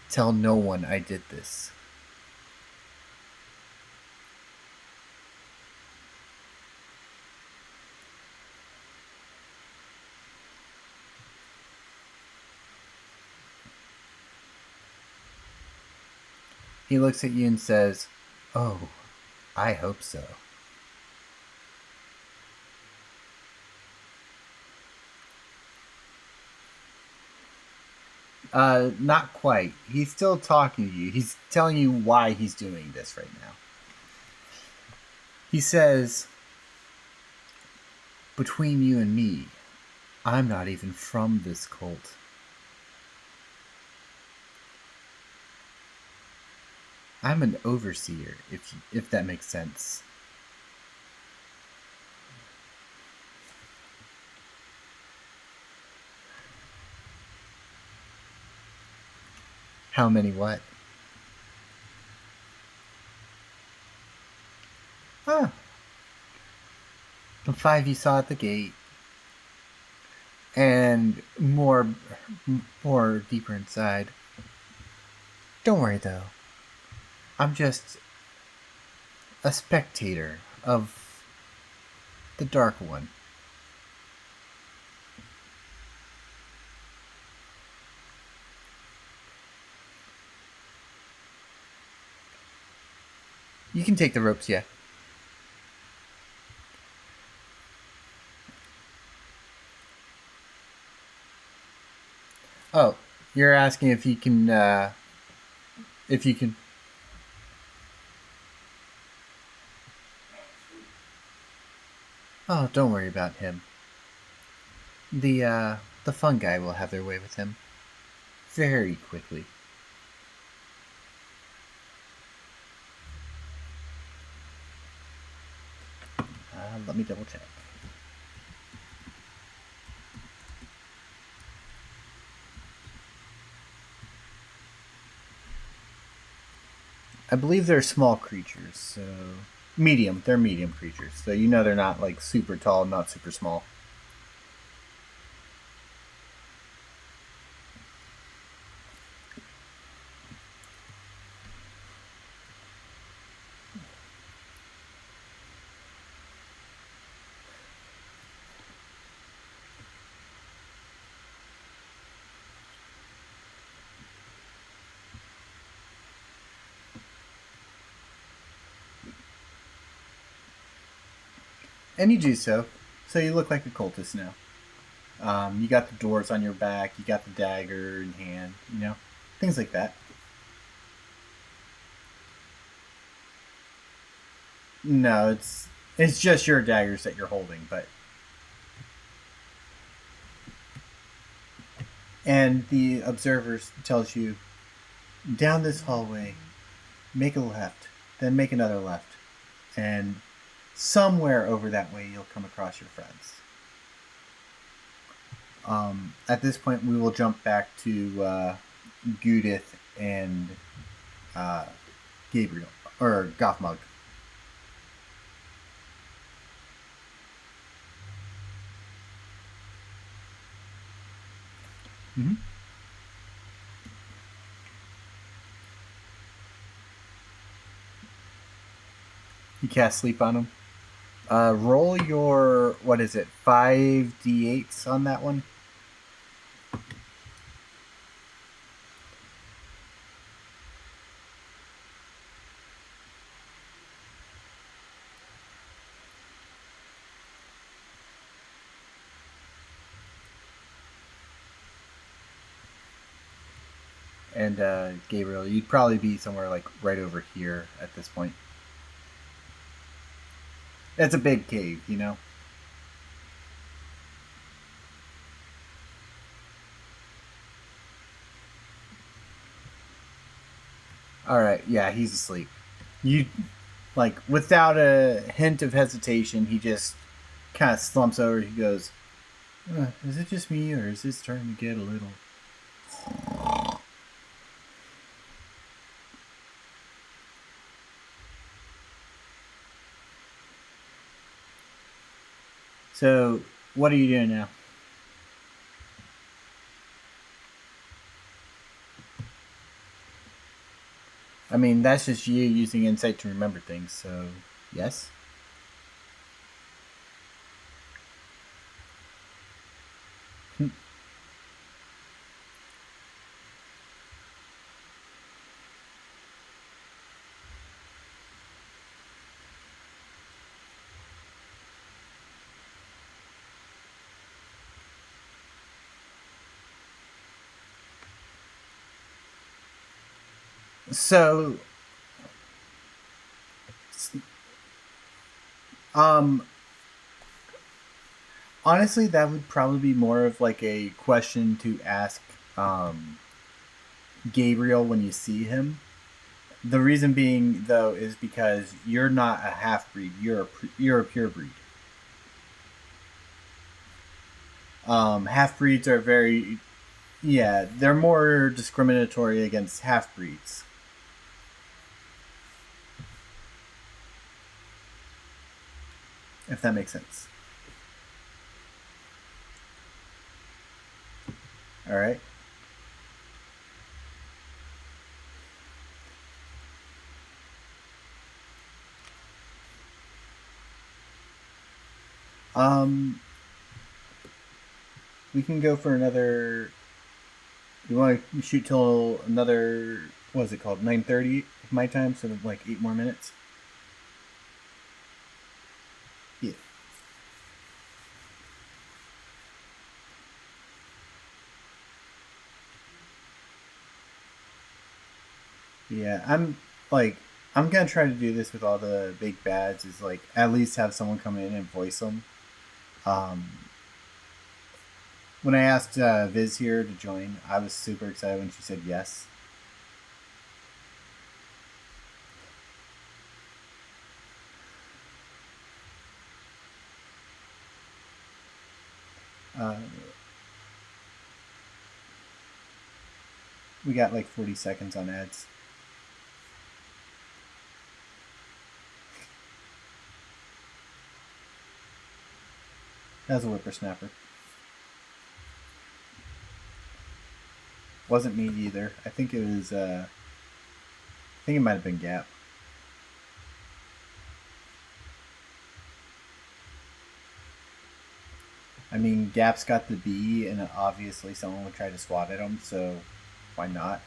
Speaker 1: "Tell no one I did this." He looks at you and says, "Oh, I hope so." Not quite. He's still talking to you. He's telling you why he's doing this right now. He says, "Between you and me, I'm not even from this cult. I'm an overseer, if that makes sense." How many what? The 5 you saw at the gate. And more deeper inside. Don't worry though. I'm just a spectator of the Dark One. You can take the ropes, yeah. Oh, you're asking if you can, if you can. Oh, don't worry about him. The fungi will have their way with him very quickly. Let me double check. I believe they're small creatures, so medium. They're medium creatures, so you know they're not like super tall, not super small. And you do so. So you look like a cultist now. You got the doors on your back. You got the dagger in hand. You know, things like that. No, it's just your daggers that you're holding, but and the observer tells you down this hallway, make a left, then make another left, and somewhere over that way you'll come across your friends. At this point, we will jump back to Gudith and Gabriel or Gothmog. Mm-hmm. You cast sleep on him. Roll your what is it? 5d8s on that one. And Gabriel, you'd probably be somewhere like right over here at this point. It's a big cave, you know. All right, yeah, he's asleep. You like without a hint of hesitation, he just kind of slumps over. He goes, "Is it just me, or is this starting to get a little?" So, what are you doing now? I mean, that's just you using insight to remember things. So, yes. So, um, honestly, that would probably be more of like a question to ask um, Gabriel when you see him. The reason being, though, is because you're not a half breed. You're a pure breed. Half breeds are very, yeah, they're more discriminatory against half breeds. If that makes sense. All right. Um, we can go for another. You want to shoot till another? What is it called? 9:30 my time, so like 8 more minutes. Yeah. Yeah. Like I'm gonna try to do this with all the big bads. Is like at least have someone come in and voice them. Um, when I asked Viz here to join, I was super excited when she said yes. Uh, we got like 40 seconds on ads. That was a whippersnapper. Wasn't me either. I think it was. I think it might have been Gap. I mean, Gap's got the B, and obviously someone would try to swat at him, so why not?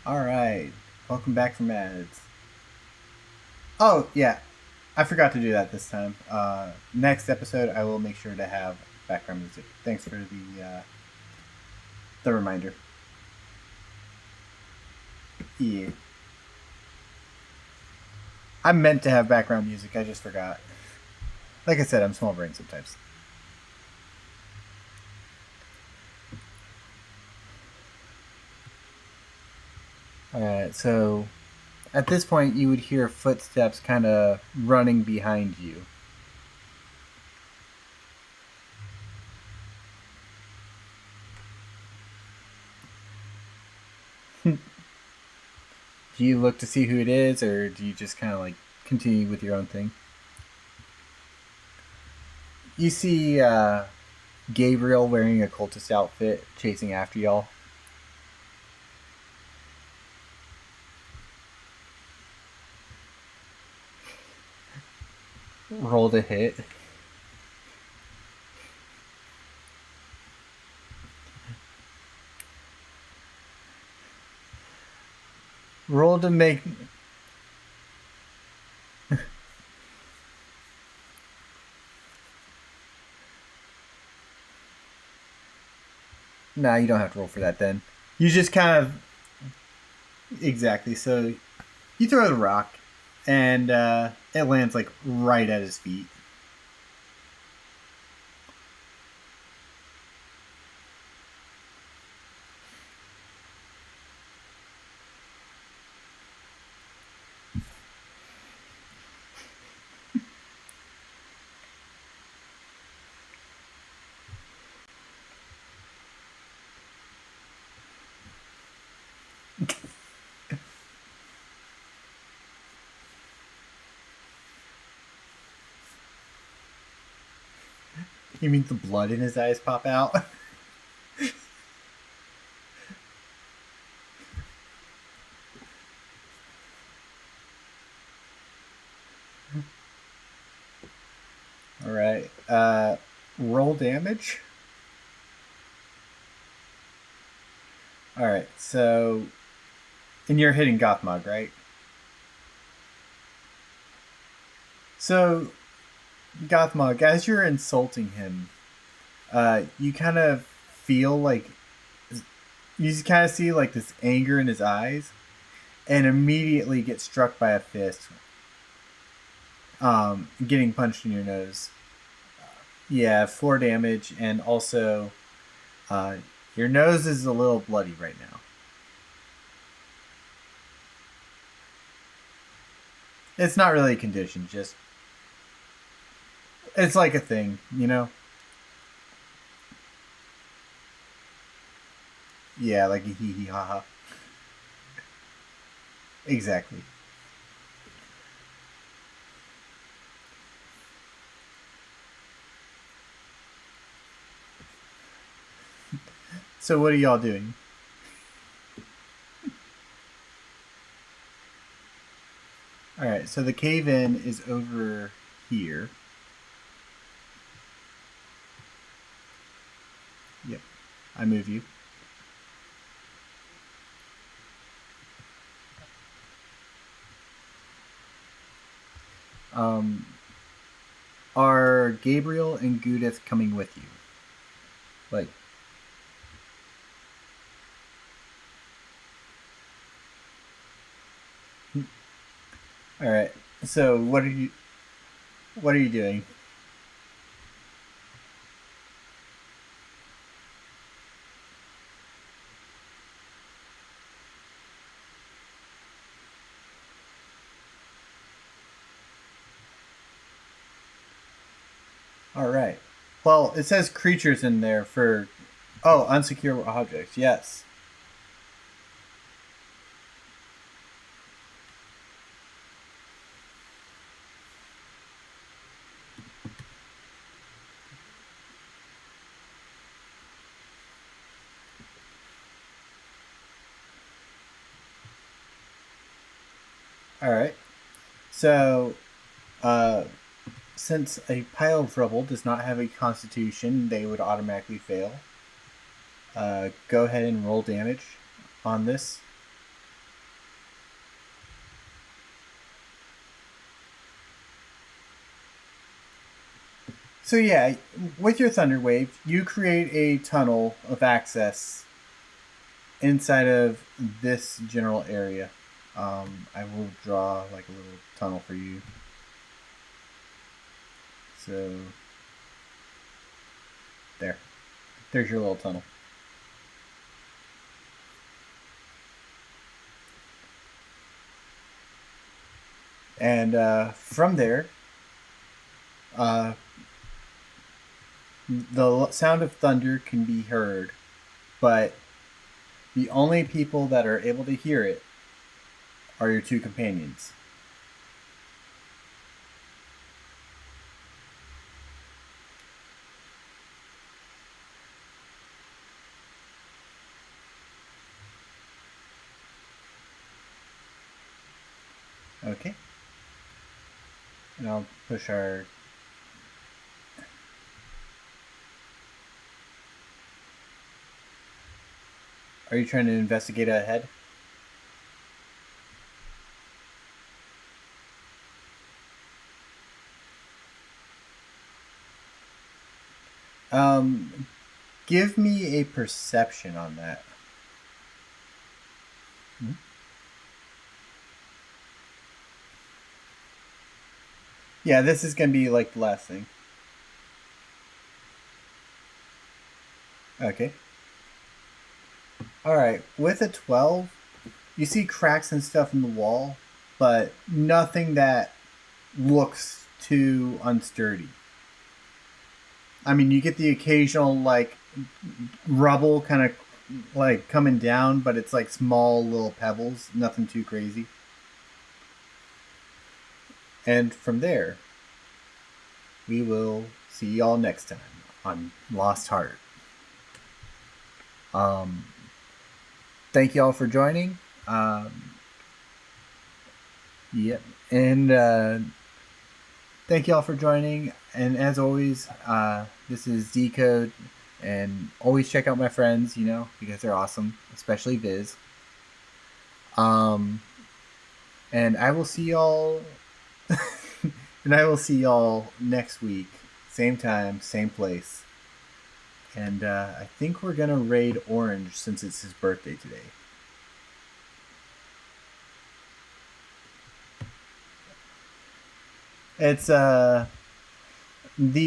Speaker 1: All right, welcome back from ads. Oh yeah, I forgot to do that this time. Next episode, I will make sure to have background music. Thanks for the reminder. Yeah, I meant to have background music. I just forgot. Like I said, I'm small brain sometimes. All right, so at this point, you would hear footsteps kind of running behind you. Do you look to see who it is, or do you just kind of like continue with your own thing? You see Gabriel wearing a cultist outfit chasing after y'all. Roll to hit. Roll to make. Nah, you don't have to roll for that then. You just kind of. Exactly. So you throw the rock, and it lands like right at his feet. You mean the blood in his eyes pop out? All right. Roll damage. All right. So, and you're hitting Gothmog, right? So, Gothmog, as you're insulting him, you kind of feel like you just kind of see like this anger in his eyes, and immediately get struck by a fist, getting punched in your nose. Yeah, 4 damage, and also uh, your nose is a little bloody right now. It's not really a condition, just it's like a thing, you know? Yeah, like a hee hee ha ha. Exactly. So what are y'all doing? All right. So the cave in is over here. Yep. I move you. Um, are Gabriel and Gudith coming with you? Like, all right. So what are you doing? All right. Well, it says creatures in there for unsecure objects. Yes. All right. So, uh, since a pile of rubble does not have a constitution, they would automatically fail. Go ahead and roll damage on this. So yeah, with your thunder wave, you create a tunnel of access inside of this general area. I will draw like a little tunnel for you. So there's your little tunnel. And from there, uh, the sound of thunder can be heard, but the only people that are able to hear it are your two companions. Okay. And I'll push our. Are you trying to investigate ahead? Give me a perception on that. Hmm? Yeah, this is gonna be like the last thing. Okay. All right. With a 12, you see cracks and stuff in the wall, but nothing that looks too unsturdy. I mean, you get the occasional like rubble kind of like coming down, but it's like small little pebbles, nothing too crazy. And from there, we will see y'all next time on Lost Heart. Um, thank y'all for joining. Yep, and thank y'all for joining. And as always, this is Decode, and always check out my friends, because they're awesome, especially Viz. And I will see y'all. And I will see y'all next week, same time, same place. And I think we're gonna raid Orange since it's his birthday today. It's the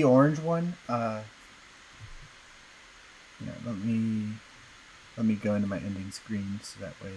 Speaker 1: orange one. Let me go into my ending screen so that way